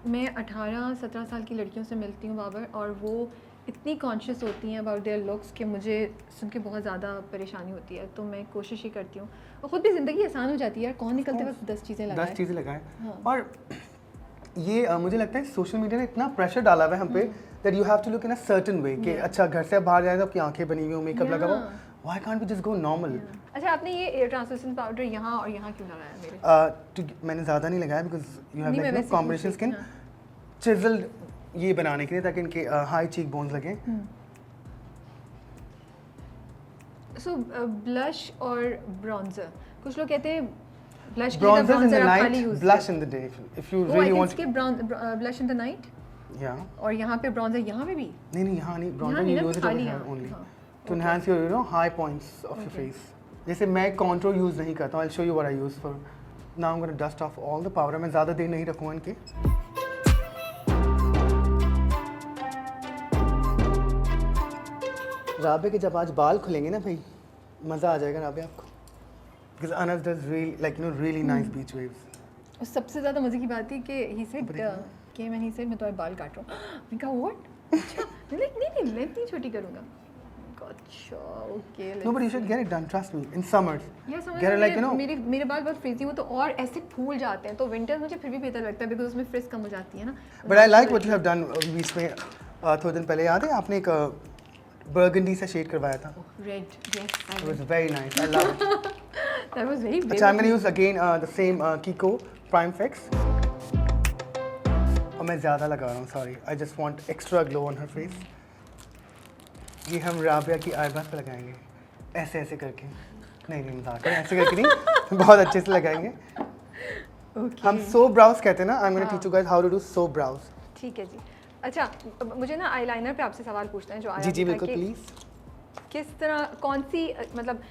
[SPEAKER 1] मैं 18-17 साल की लड़कियों से मिलती हूँ बाबर, और वो इतनी कॉन्शियस होती हैं अबाउट देयर लुक्स कि मुझे सुन के बहुत ज़्यादा परेशानी होती है। तो मैं कोशिश ही करती हूँ, और ख़ुद भी ज़िंदगी आसान हो जाती है यार, कौन निकलते वक्त 10 चीज़ें लगाए।
[SPEAKER 2] 10 चीज़ें लगाएं।
[SPEAKER 1] हाँ।
[SPEAKER 2] और ये मुझे लगता है सोशल मीडिया ने इतना प्रेशर डाला हुआ है हम पे that you have to look in a certain way कि अच्छा घर से बाहर जाए तो आपकी आंखें बनी हुई हो, मेकअप लगा हुआ, why can't we just go normal.
[SPEAKER 1] अच्छा, आपने ये ट्रांसलूसेंट पाउडर यहाँ और यहाँ क्यों लगाया मेरे?
[SPEAKER 2] मैंने ज़्यादा नहीं लगाया बिकॉज यू हैव
[SPEAKER 1] नहीं, मैं
[SPEAKER 2] लाइक
[SPEAKER 1] वैसे
[SPEAKER 2] कॉम्बिनेशन
[SPEAKER 1] पूछ रही
[SPEAKER 2] स्किन
[SPEAKER 1] थी,
[SPEAKER 2] चिजल्ड, ये बनाने के लिए ताकि इनके हाई चीक बोन्स लगे।
[SPEAKER 1] सो ब्लश और ब्रॉन्जर, कुछ लोग कहते हैं blush
[SPEAKER 2] Bronzers in the night, blush in the day. If you really want.
[SPEAKER 1] skip blush in the night,
[SPEAKER 2] Yeah.
[SPEAKER 1] और यहाँ पे ब्रॉन्जर यहाँ पे भी।
[SPEAKER 2] नहीं, यहाँ नहीं, bronzer
[SPEAKER 1] नहीं
[SPEAKER 2] you
[SPEAKER 1] ना,
[SPEAKER 2] use it over
[SPEAKER 1] खाली
[SPEAKER 2] here
[SPEAKER 1] यहाँ,
[SPEAKER 2] only
[SPEAKER 1] हाँ,
[SPEAKER 2] to enhance your high points of your face. जैसे मैं contour use नहीं करता हूँ, I'll show you what I use for. Now I'm gonna dust off all the powder. मैं ज़्यादा देर नहीं रखूँगा इनके। राबिया के जब आज बाल खुलेंगे ना भाई, मज़ा आ जाएगा राबिया आपको। Because Anas does really nice beach waves.
[SPEAKER 1] और सबसे ज़्यादा मज़े की बात थी कि he said मैं तुम्हारे बाल काट रहा हूँ। मैं कहा what? अच्छा, नहीं लेंथ नहीं छोटी करूँगा। अच्छा, okay.
[SPEAKER 2] No, but you should get it done. Trust me. In summers, get it like
[SPEAKER 1] मेरे बाल बहुत फ्रीजी हो तो और ऐसे फूल जाते हैं, तो विंटर मुझे फिर भी बेहतर लगता है बिकॉज उसमें फ्रिज कम हो जाती है ना।
[SPEAKER 2] But I like what you have done बीच में थोड़े दिन पहले, याद है आपने एक burgundy से शेड करवाया था।
[SPEAKER 1] Red, yes.
[SPEAKER 2] It was very nice. I love it.
[SPEAKER 1] That was very.
[SPEAKER 2] अच्छा, I'm gonna use again the same Kiko Prime Fix. और मैं ज़्यादा लगा रहा हूँ, sorry. I just want extra glow on her face. ये हम राबिया की आईब्रोज पे लगाएंगे, ऐसे करके। नहीं मजाक कर, ऐसे करके नहीं, बहुत अच्छे से लगाएंगे।
[SPEAKER 1] Okay.
[SPEAKER 2] हम सो ब्राउज कहते हैं ना। I'm gonna teach you guys how to do so brows.
[SPEAKER 1] ठीक है जी। अच्छा, मुझे ना आईलाइनर पे आपसे सवाल पूछना है जो आया
[SPEAKER 2] जी
[SPEAKER 1] था
[SPEAKER 2] बिल्कुल,
[SPEAKER 1] कि
[SPEAKER 2] प्लीज।
[SPEAKER 1] किस तरह, कौन सी, मतलब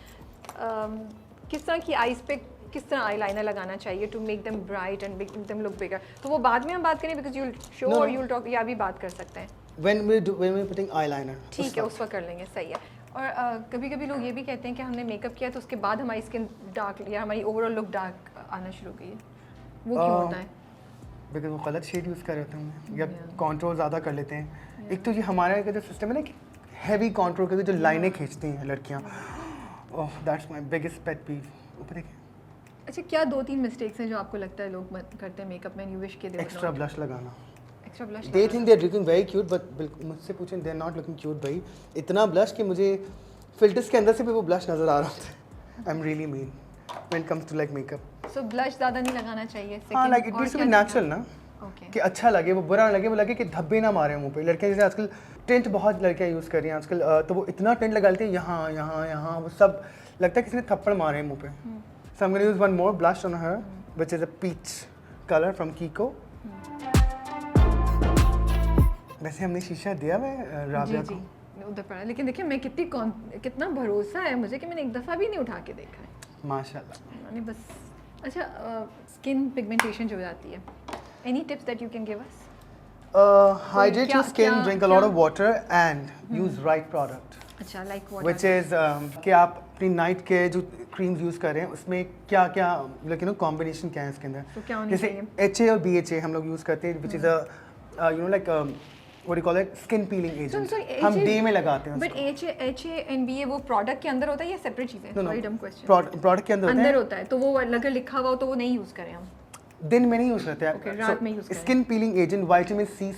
[SPEAKER 1] किस तरह की आईज पे किस तरह आईलाइनर लगाना चाहिए to make them bright and make them look bigger. तो वो बाद में हम बात करें बिकॉज यू विल शो और यू विल टॉक, या अभी बात कर सकते हैं?
[SPEAKER 2] when we're putting eyeliner.
[SPEAKER 1] ठीक है, उस वक्त कर लेंगे, सही है। और कभी लोग ये भी कहते हैं कि हमने मेकअप किया तो उसके बाद हमारी स्किन डार्क या हमारी ओवरऑल लुक डार्क आना शुरू हो गई है, वो क्यों होता है?
[SPEAKER 2] बिकॉज वो गलत शेड यूज़ कर रहे होते हैं या कंट्रोल ज़्यादा कर लेते हैं। एक तो ये हमारे का जो सिस्टम है ना कि हैवी कंट्रोल करके जो लाइनें खींचती हैं लड़कियाँ, ओह दैट्स माय बिगेस्ट पेट पीव। ऊपर देखिए।
[SPEAKER 1] अच्छा, क्या 2-3 मिस्टेक्स हैं जो आपको लगता है लोग करते हैं मेकअप में, यू विश के दे
[SPEAKER 2] एक्स्ट्रा ब्लश लगाना।
[SPEAKER 1] Extra blush,
[SPEAKER 2] they think they are looking very cute, but मुझसे पूछें they are not looking cute भाई। इतना ब्लश कि मुझे फिल्टर्स के अंदर से भी वो ब्लश नज़र आ रहा था। I am really mean when it comes to like makeup.
[SPEAKER 1] So blush ज़्यादा नहीं लगाना चाहिए।
[SPEAKER 2] हाँ, like it needs to be natural ना, कि अच्छा लगे, वो बुरा ना लगे, वो लगे कि धब्बे ना मारे मुंह पे। लड़कियाँ जैसे आजकल टिंट बहुत लड़कियाँ यूज़ कर रही हैं आजकल, तो वो इतना टिंट लगा लेती हैं यहाँ, वो सब लगता है किसी ने थप्पड़ मारे मुंह पे। So I am gonna use one more blush on her which is a peach colour from Kiko. वैसे हमने शीशा दिया है राबिया को
[SPEAKER 1] उधर पड़ा, लेकिन देखिए मैं कितना भरोसा है मुझे कि मैंने एक दफ़ा भी नहीं उठा के देखा है
[SPEAKER 2] माशाल्लाह।
[SPEAKER 1] मैंने बस। अच्छा, स्किन पिगमेंटेशन जो हो जाती है, any tips that you can give us?
[SPEAKER 2] Hydrate your skin, drink a lot of water and use right product.
[SPEAKER 1] अच्छा, like what?
[SPEAKER 2] Which is कि आप अपनी नाइट के जो क्रीम्स यूज़ कर रहे हैं उसमें क्या क्या कॉम्बिनेशन क्या है इसके अंदर।
[SPEAKER 1] तो क्या होनी
[SPEAKER 2] जैसे
[SPEAKER 1] चाहिए?
[SPEAKER 2] HA और BHA हम लोग यूज़ करते हैं, which is a like what do you call it, skin peeling agent. हम डे में लगाते हैं।
[SPEAKER 1] बट HA and BA वो प्रोडक्ट के अंदर होता है या सेपरेट चीज़ है?
[SPEAKER 2] No,
[SPEAKER 1] डम क्वेश्चन।
[SPEAKER 2] प्रोडक्ट के अंदर
[SPEAKER 1] अंदर होता है, तो वो अगर लिखा हुआ हो तो वो नहीं यूज़ करें हम?
[SPEAKER 2] दिन में नहीं यूज़ करते
[SPEAKER 1] Okay, रात में use करें।
[SPEAKER 2] Skin peeling agent, vitamin C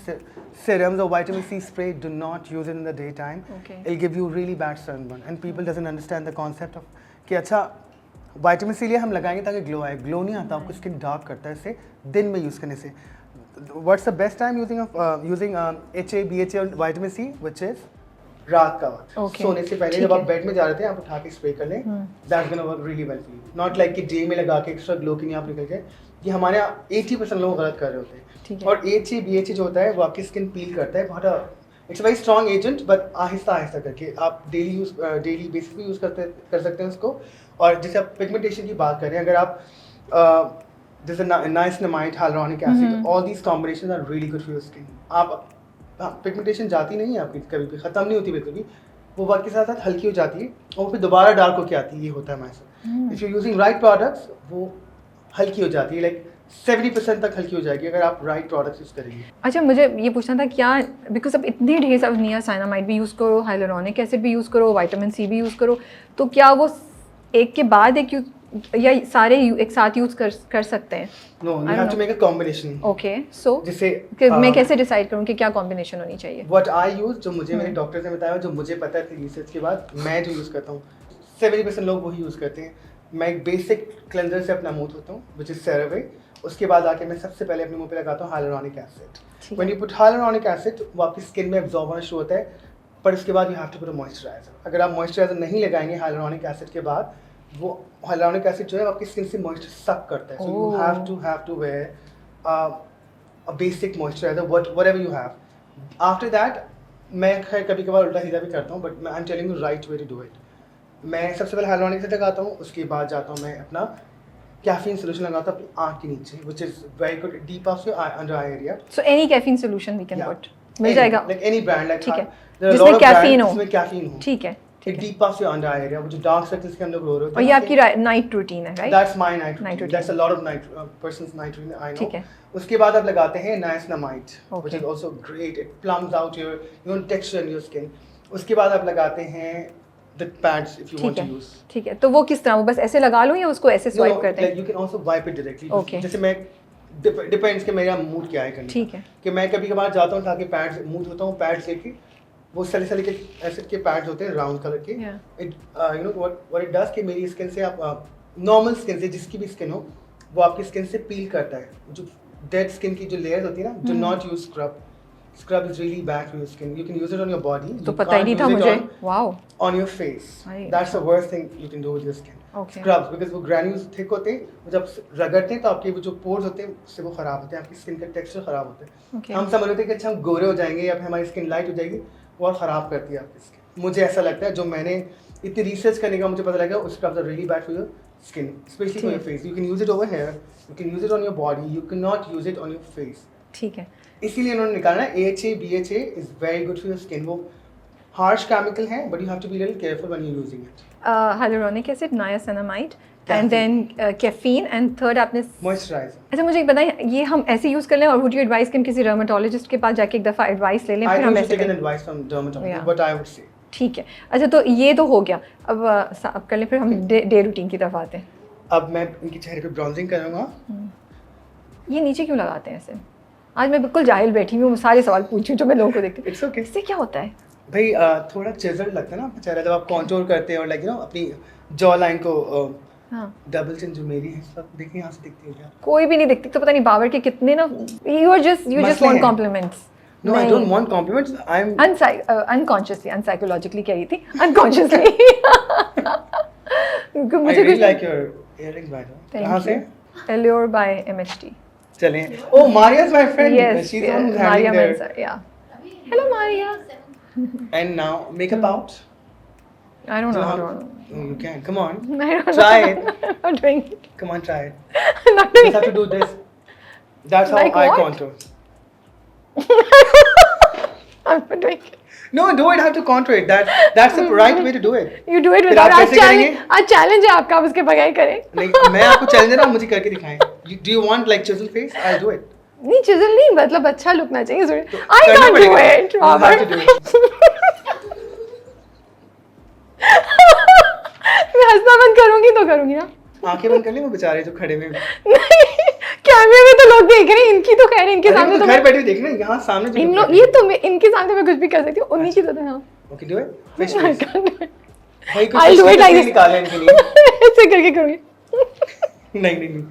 [SPEAKER 2] serums or vitamin C spray, do not use it in the daytime.
[SPEAKER 1] Okay.
[SPEAKER 2] It'll give you really bad sunburn and people doesn't understand the concept of कि अच्छा vitamin C लिए हम लगाएंगे ताकि glow आए। Glow नहीं आता, आपको स्किन डार्क करता है इससे दिन में यूज़ करने से। What's the best time using HA, BHA और विटामिन सी, which is रात का वक्त।
[SPEAKER 1] Okay.
[SPEAKER 2] सोने से पहले जब आप बेड में जा रहे थे आप उठा के स्प्रे कर लें, that's gonna work really well for you. Not like कि डे में लगा के एक्स्ट्रा ग्लो के लिए आप निकल गए। ये हमारे यहाँ 80% लोग गलत कर रहे होते हैं। और HA, BHA जो होता है वो आपकी स्किन पील करता है, बहुत it's very strong agent, but Aahista Aahista करके आप डेली बेसिस पे यूज़ कर सकते हैं उसको। और जैसे आप पिगमेंटेशन की बात करें, अगर आप जैसे niacinamide, hyaluronic acid, all these combinations are really good for your skin. आप पिगमेंटेशन जाती नहीं है आपकी, कभी भी ख़त्म नहीं होती बिल्कुल भी, वो वक्त के साथ साथ हल्की हो जाती है और फिर दोबारा डार्क होके आती है। ये होता है हमारे साथ। If you using right products, वो हल्की हो जाती है, लाइक 70% तक हल्की हो जाएगी अगर आप राइट प्रोडक्ट्स यूज़ करेंगे।
[SPEAKER 1] अच्छा, मुझे ये पूछना था क्या, बिकॉज अब इतने ढेर सारे नियासिनामाइड भी यूज़ करो, हाइलुरोनिक एसिड भी यूज़ करो, विटामिन सी भी यूज़ करो, तो क्या वो एक के बाद एक या सारे एक साथ यूज़ कर सकते हैं?
[SPEAKER 2] No, you have to make a combination.
[SPEAKER 1] Okay, so
[SPEAKER 2] जिससे
[SPEAKER 1] मैं कैसे डिसाइड करूँ कि क्या कॉम्बिनेशन होनी चाहिए?
[SPEAKER 2] व्हाट आई यूज, जो मुझे मेरे डॉक्टर ने बताया, जो मुझे पता है रिसर्च के बाद, मैं जो यूज़ करता हूँ 70% लोग वही यूज़ करते हैं। मैं एक बेसिक क्लेंजर से अपना मुंह धोता हूँ, विच इज़ CeraVe। उसके बाद आके मैं सबसे पहले अपने मुंह पे लगाता हूँ hyaluronic acid. When you put hyaluronic acid, वो आपकी स्किन में एब्जॉर्ब होना शुरू होता है, पर उसके बाद you have to put a moisturiser. अगर आप मॉइस्चराइजर नहीं लगाएंगे hyaluronic acid के बाद, वो hyaluronic acid जो है आपकी स्किन से मॉइस्चर सक करता है। So you have to wear a basic moisturizer, whatever you have. After that, मैं खैर कभी कभार उल्टा सीधा भी करता हूँ, but I am telling you right way to do it. मैं सबसे पहले hyaluronic acid लगाता हूँ, उसके बाद जाता हूँ मैं अपना कैफीन सोल्यूशन लगाता हूँ अपनी आँख के नीचे, which is very good, deep of your under eye area.
[SPEAKER 1] So any caffeine solution we can put, मिल जाएगा?
[SPEAKER 2] Like any brand, like
[SPEAKER 1] ठीक है,
[SPEAKER 2] जिसमें
[SPEAKER 1] कैफीन हो,
[SPEAKER 2] जिसमें कैफीन हो,
[SPEAKER 1] ठीक है,
[SPEAKER 2] it deep of your under eye area, वो जो डार्क सर्कल्स के अंदर ग्रो होते हैं।
[SPEAKER 1] और ये आपकी नाइट रूटीन है, right?
[SPEAKER 2] That's my night
[SPEAKER 1] Night
[SPEAKER 2] routine.
[SPEAKER 1] routine.
[SPEAKER 2] That's a lot of person's night routine, I know.
[SPEAKER 1] ठीक है।
[SPEAKER 2] उसके बाद आप लगाते हैं niacinamide, which
[SPEAKER 1] Okay.
[SPEAKER 2] is also great. It plums out your texture in your skin. उसके बाद आप लगाते हैं the pads if you want
[SPEAKER 1] ठीक
[SPEAKER 2] to
[SPEAKER 1] है,
[SPEAKER 2] use.
[SPEAKER 1] ठीक है। तो वो किस तरह, वो बस ऐसे लगा लूँ या उसको ऐसे
[SPEAKER 2] No,
[SPEAKER 1] स्वाइप करते
[SPEAKER 2] like
[SPEAKER 1] हैं?
[SPEAKER 2] you can also wipe it directly.
[SPEAKER 1] Okay.
[SPEAKER 2] जैसे मैं डिपेंड्स कि मेरा मूड क्या है करने
[SPEAKER 1] ठीक
[SPEAKER 2] का।
[SPEAKER 1] है।
[SPEAKER 2] कि मैं कभी कभार जाता हूँ ताकि पैड्स मूड होता हूँ, पैड्स लेके वो सैलिसिलिक एसिड के पैड्स होते हैं राउंड कलर के।
[SPEAKER 1] Yeah.
[SPEAKER 2] It you know what it does कि मेरी स्किन से आप नॉर्मल स्किन से, जिसकी भी स्किन हो, वो आपकी स्किन से पील करता है। जो डेड स्किन की जो लेयर्स होती है ना, do not use scrub. Scrub is really bad for your skin. You can use it on your body.
[SPEAKER 1] तो
[SPEAKER 2] You
[SPEAKER 1] पता ही
[SPEAKER 2] can't
[SPEAKER 1] नहीं था
[SPEAKER 2] use it
[SPEAKER 1] मुझे। Wow.
[SPEAKER 2] on your face.
[SPEAKER 1] Right.
[SPEAKER 2] That's the worst thing you can do with your skin.
[SPEAKER 1] Okay.
[SPEAKER 2] Scrubs, because वो granules thick होते हैं, वो जब रगड़ते हैं तो आपके वो जो pores होते हैं उससे वो खराब होते हैं, आपकी स्किन का टेक्सचर खराब होता है।
[SPEAKER 1] Okay.
[SPEAKER 2] हम समझ लेते हैं कि अच्छा हम गोरे हो जाएंगे या फिर हमारी स्किन लाइट हो जाएगी, वो और खराब करती है आपकी स्किन। मुझे ऐसा लगता है, जो मैंने इतनी रिसर्च करने का मुझे पता लगा, scrubs are really bad for your skin, especially for your face. You can use it over here, you can use it on your body, you cannot use it on your face.
[SPEAKER 1] ठीक है।
[SPEAKER 2] इसीलिए उन्होंने निकाला है AHA, BHA is very good for your skin. वो harsh chemical है, but you have to be a little careful when you're using it.
[SPEAKER 1] hyaluronic acid, niacinamide, and then caffeine, and third आपने
[SPEAKER 2] Moisturizer.
[SPEAKER 1] अच्छा मुझे एक बताइए, ये हम ऐसे यूज़ कर लें और would you advise कि हम किसी डर्मेटोलॉजिस्ट के पास जाके एक दफ़ा एडवाइस ले लें,
[SPEAKER 2] I
[SPEAKER 1] फिर हम
[SPEAKER 2] think you
[SPEAKER 1] ऐसे
[SPEAKER 2] should take an
[SPEAKER 1] करें?
[SPEAKER 2] advice from dermatologist,
[SPEAKER 1] Yeah.
[SPEAKER 2] but I would say.
[SPEAKER 1] ठीक है। अच्छा, तो ये तो हो गया, अब कर लें, फिर हम डे रूटीन की तरफ आते हैं।
[SPEAKER 2] अब मैं इनके चेहरे पे ब्राउजिंग करूँगा।
[SPEAKER 1] ये नीचे क्यों लगाते हैं ऐसे? आज मैं बिल्कुल जाहिल बैठी हूँ, सारे सवाल पूछी जो मैं लोगों को देखती हूँ।
[SPEAKER 2] It's okay.
[SPEAKER 1] इससे क्या होता है?
[SPEAKER 2] भाई थोड़ा चिजल लगता है ना आपका चेहरा जब आप कॉन्टूर करते हैं, और लाइक यू नो अपनी जॉ लाइन को
[SPEAKER 1] हाँ,
[SPEAKER 2] डबल चिन जो मेरी है, सब देखिए यहाँ से दिखती है क्या?
[SPEAKER 1] कोई भी नहीं दिखती, तो पता नहीं बाबर के कितने ना, you just
[SPEAKER 2] मसले
[SPEAKER 1] want
[SPEAKER 2] हैं।
[SPEAKER 1] compliments.
[SPEAKER 2] No, I don't want compliments. I'm
[SPEAKER 1] unconsciously, unpsychologically कह रही थी, unconsciously.
[SPEAKER 2] I
[SPEAKER 1] मुझे
[SPEAKER 2] really
[SPEAKER 1] कुछ
[SPEAKER 2] like your earrings by the way. कहाँ से?
[SPEAKER 1] Allure by MHT.
[SPEAKER 2] चलें। Oh, Maria's my friend.
[SPEAKER 1] Yes,
[SPEAKER 2] She's the one who's
[SPEAKER 1] Maria
[SPEAKER 2] handling
[SPEAKER 1] Mensah, yeah. Hello Maria.
[SPEAKER 2] And now makeup out.
[SPEAKER 1] I don't know. I
[SPEAKER 2] how-
[SPEAKER 1] don't know.
[SPEAKER 2] Oh, you can. Come on.
[SPEAKER 1] I don't
[SPEAKER 2] Try
[SPEAKER 1] know.
[SPEAKER 2] it.
[SPEAKER 1] I'm not doing it.
[SPEAKER 2] Come on, try it.
[SPEAKER 1] I'm not
[SPEAKER 2] You
[SPEAKER 1] doing
[SPEAKER 2] just have
[SPEAKER 1] it.
[SPEAKER 2] to do this. That's how
[SPEAKER 1] Like
[SPEAKER 2] I
[SPEAKER 1] what?
[SPEAKER 2] contour.
[SPEAKER 1] I'm not doing it.
[SPEAKER 2] No, do it. Have to contour it. That's the right way to do it.
[SPEAKER 1] You do it
[SPEAKER 2] फिर
[SPEAKER 1] without
[SPEAKER 2] आप
[SPEAKER 1] आज
[SPEAKER 2] कैसे करेंगे?
[SPEAKER 1] Challenge है आपका, आप उसके बगैर करें।
[SPEAKER 2] नहीं, मैं आपको चैलेंज दे रहा हूँ, मुझे करके दिखाएं। Do you want like chisel face? I'll do it.
[SPEAKER 1] नहीं, चिजल नहीं, मतलब अच्छा लुकना चाहिए। I
[SPEAKER 2] करना
[SPEAKER 1] can't do
[SPEAKER 2] पड़ेगा।
[SPEAKER 1] it,
[SPEAKER 2] You have
[SPEAKER 1] Robert.
[SPEAKER 2] to do it.
[SPEAKER 1] मैं हंसना बंद करूंगी तो करूंगी ना।
[SPEAKER 2] आंखें बंद कर ली, वो बेचारे जो खड़े हुए हैं।
[SPEAKER 1] नहीं, कैमरे में तो लोग देख रहे हैं, इनकी तो खैर, इनके
[SPEAKER 2] अरे,
[SPEAKER 1] सामने
[SPEAKER 2] वो
[SPEAKER 1] तो
[SPEAKER 2] घर
[SPEAKER 1] मैं,
[SPEAKER 2] बैठे देखना, यहाँ सामने जो
[SPEAKER 1] इन
[SPEAKER 2] लोग
[SPEAKER 1] लोग,
[SPEAKER 2] बैठे
[SPEAKER 1] ये तो मैं इनके सामने मैं कुछ भी कर सकती हूँ, उन्हीं की तो हाँ।
[SPEAKER 2] Okay, do it. Fish
[SPEAKER 1] I
[SPEAKER 2] face.
[SPEAKER 1] can't do it.
[SPEAKER 2] भाई कुछ
[SPEAKER 1] I'll do it like
[SPEAKER 2] तस्वीर
[SPEAKER 1] this.
[SPEAKER 2] निकाले इनके लिए।
[SPEAKER 1] ऐसे करके करूंगी।
[SPEAKER 2] नहीं।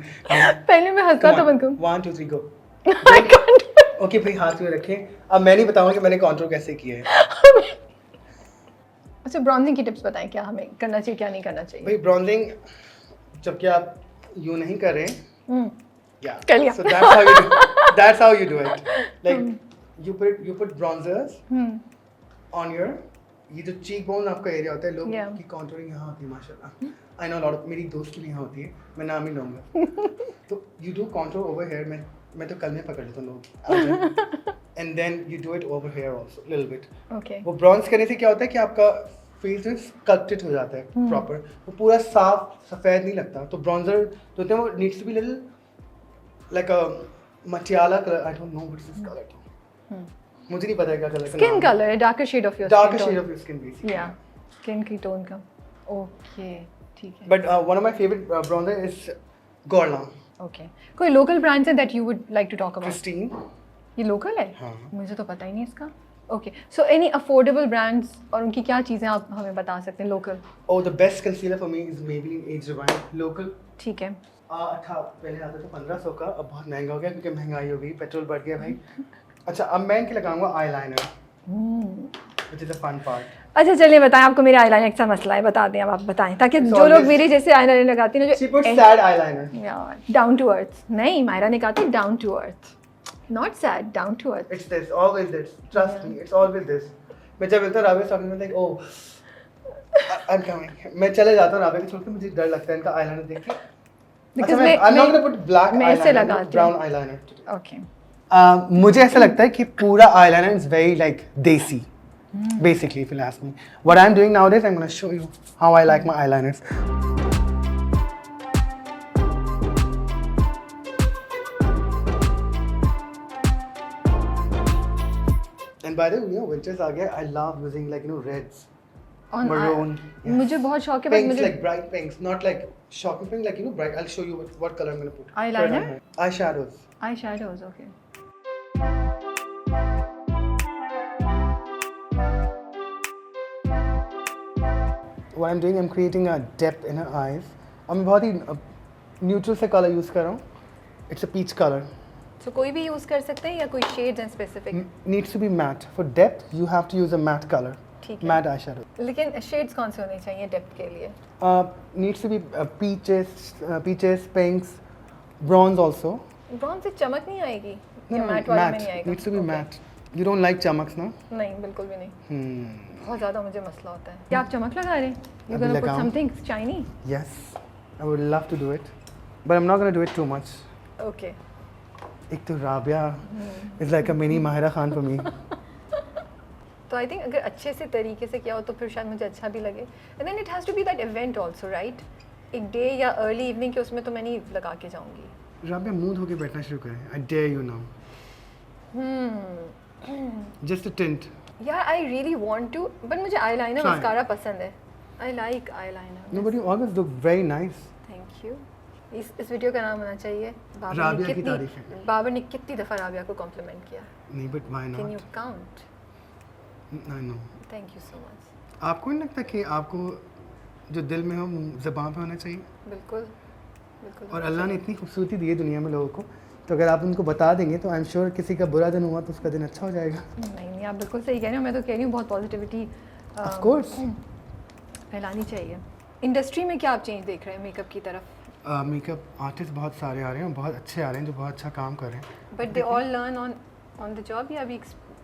[SPEAKER 1] पहले मैं हंसना तो बंद करूँ।
[SPEAKER 2] 1 2 3 go.
[SPEAKER 1] I can't do it.
[SPEAKER 2] Okay भाई, हाथ में रखें। अब मैं नहीं बताऊंगा कि मैंने कंट्रोल कैसे किया है।
[SPEAKER 1] अच्छा, ब्राउनिंग की टिप्स बताएं, क्या हमें करना चाहिए, क्या नहीं करना चाहिए?
[SPEAKER 2] भाई ब्राउजिंग जबकि आप यूं नहीं कर रहे हैं, या
[SPEAKER 1] कर लिया।
[SPEAKER 2] so that's how you do it, like you put bronzers on your ये जो cheek bone आपका एरिया होता है लोग
[SPEAKER 1] Yeah.
[SPEAKER 2] की contouring यहाँ होती है माशाल्लाह I know a lot of मेरी दोस्त की भी यहाँ होती है मैं नाम ही लूँगा तो you do contour over here मैं तो कल में पकड़ लेता हूँ लोग and then you do it over here also little bit
[SPEAKER 1] Okay.
[SPEAKER 2] वो bronze करने से क्या होता है कि आपका फेस में sculpted हो जाता है proper वो पूरा साफ सफ़ेद नहीं लगता तो bronzer जो होते हैं वो needs to be little like a Matiala color I don't know what is this color मुझे नहीं पता है क्या colour
[SPEAKER 1] Skin color, a darker shade of your
[SPEAKER 2] darker
[SPEAKER 1] skin
[SPEAKER 2] shade
[SPEAKER 1] tone.
[SPEAKER 2] of your skin basically
[SPEAKER 1] Yeah, skin की tone का. Okay, ठीक है.
[SPEAKER 2] but one of my favorite bronzer is Guerlain
[SPEAKER 1] Okay. कोई local brands है that you would like to talk about?
[SPEAKER 2] Christine
[SPEAKER 1] ये local है?
[SPEAKER 2] हाँ
[SPEAKER 1] मुझे तो पता ही नहीं इसका. Okay, so any affordable brands और उनकी क्या चीज़ें आप हमें बता सकते हैं local?
[SPEAKER 2] oh the best concealer for me is Maybelline Age Divine local
[SPEAKER 1] ठीक है.
[SPEAKER 2] था पहले आता था 1500 का अब बहुत महंगा हो गया क्योंकि महंगाई हो गई पेट्रोल बढ़ गया भाई अच्छा अब मैं इनके लगाऊंगा eyeliner which is a fun part
[SPEAKER 1] अच्छा चलिए बताएं आपको मेरे आईलाइनर का मसला है बता दें अब आप बताएं ताकि
[SPEAKER 2] It's
[SPEAKER 1] जो लोग
[SPEAKER 2] always-
[SPEAKER 1] मेरे जैसे आईलाइनर लगाती हैं ना
[SPEAKER 2] she puts sad eyeliner
[SPEAKER 1] down to earth नहीं मायरा ने कहा था down to earth not sad down to earth
[SPEAKER 2] it's this always this trust me it's always this मैं जब मिलता राबे talking में like oh I'm coming मैं चले जाता हूँ राबे को छोड़ के मुझे डर लगता है इनका eyeliner देख के
[SPEAKER 1] Because
[SPEAKER 2] I'm not gonna put black
[SPEAKER 1] मैं ऐसे
[SPEAKER 2] eyeliner
[SPEAKER 1] लगाती
[SPEAKER 2] brown
[SPEAKER 1] हूँ.
[SPEAKER 2] eyeliner today.
[SPEAKER 1] ओके
[SPEAKER 2] मुझे ऐसा लगता है कि पूरा eyeliner is very like desi basically if you ask me what I'm doing nowadays I'm going to show you how I like my eyeliners and by the way winters आ गया I love using like reds
[SPEAKER 1] On
[SPEAKER 2] maroon
[SPEAKER 1] मुझे बहुत शौक है but
[SPEAKER 2] pinks
[SPEAKER 1] मुझे
[SPEAKER 2] like bright pinks not like shocking pink like bright I'll show you what color I'm going to put
[SPEAKER 1] Eyeliner?
[SPEAKER 2] eyeshadows
[SPEAKER 1] I shadows okay
[SPEAKER 2] what I'm doing I'm creating a depth in her eyes और मैं बहुत ही neutral से color use कर रहा हूँ it's a peach color
[SPEAKER 1] सो कोई भी use कर सकते हैं या कोई shades and specific
[SPEAKER 2] needs to be matte for depth you have to use a matte color
[SPEAKER 1] ठीक है
[SPEAKER 2] matte eyeshadow
[SPEAKER 1] लेकिन शेड्स कौन से होने चाहिए डेप्थ के लिए
[SPEAKER 2] needs to be peaches pinks bronze also
[SPEAKER 1] brown से चमक नहीं आएगी
[SPEAKER 2] no,
[SPEAKER 1] या
[SPEAKER 2] no,
[SPEAKER 1] मैट वाले में
[SPEAKER 2] matte
[SPEAKER 1] नहीं आएगा
[SPEAKER 2] needs to be
[SPEAKER 1] Okay.
[SPEAKER 2] matte you don't like chamaks no
[SPEAKER 1] नहीं बिल्कुल भी नहीं
[SPEAKER 2] hmm.
[SPEAKER 1] बहुत ज़्यादा मुझे मसला होता है क्या आप चमक लगा रहे हैं यू
[SPEAKER 2] अभी
[SPEAKER 1] गोना पुट
[SPEAKER 2] लगाऊं।
[SPEAKER 1] Something shiny
[SPEAKER 2] yes I would love to do it but I'm not going to do it too much
[SPEAKER 1] okay
[SPEAKER 2] एक तो Rabia is like a mini Mahira Khan for me
[SPEAKER 1] तो आई थिंक अगर अच्छे से तरीके से किया हो तो फिर शायद मुझे अच्छा भी लगे and then it has to be that event also right एक डे या अर्ली इवनिंग के उसमें तो मैं नहीं लगा के जाऊंगी
[SPEAKER 2] राबिया मुंह धो के बैठना शुरू करें I dare you now just a tint
[SPEAKER 1] यार I really want to but मुझे आईलाइनर
[SPEAKER 2] Try.
[SPEAKER 1] मस्कारा पसंद है I like eyeliner
[SPEAKER 2] no but you always look very nice
[SPEAKER 1] thank you इस वीडियो का नाम होना चाहिए
[SPEAKER 2] राबिया की तारीफ है।
[SPEAKER 1] बाबर ने कितनी दफ़ा राबिया को कॉम्प्लीमेंट किया
[SPEAKER 2] नहीं but why
[SPEAKER 1] can you
[SPEAKER 2] not
[SPEAKER 1] count
[SPEAKER 2] I know
[SPEAKER 1] thank you so much
[SPEAKER 2] आपको नहीं लगता कि आपको जो दिल में हो ज़बान पे होना चाहिए
[SPEAKER 1] बिल्कुल बिल्कुल
[SPEAKER 2] और अल्लाह ने इतनी खूबसूरती दी है दुनिया में लोगों को तो अगर आप उनको बता देंगे तो आई एम श्योर किसी का बुरा दिन हुआ तो उसका दिन अच्छा हो जाएगा
[SPEAKER 1] नहीं नहीं आप बिल्कुल सही कह रहे हो मैं तो कह रही हूँ बहुत पॉजिटिविटी
[SPEAKER 2] ऑफ कोर्स
[SPEAKER 1] फैलानी चाहिए इंडस्ट्री में क्या आप चेंज देख रहे हैं मेकअप की तरफ
[SPEAKER 2] मेकअप आर्टिस्ट बहुत सारे आ रहे हैं और बहुत अच्छे आ रहे हैं जो बहुत अच्छा काम कर रहे हैं
[SPEAKER 1] but they all learn on the job या अभी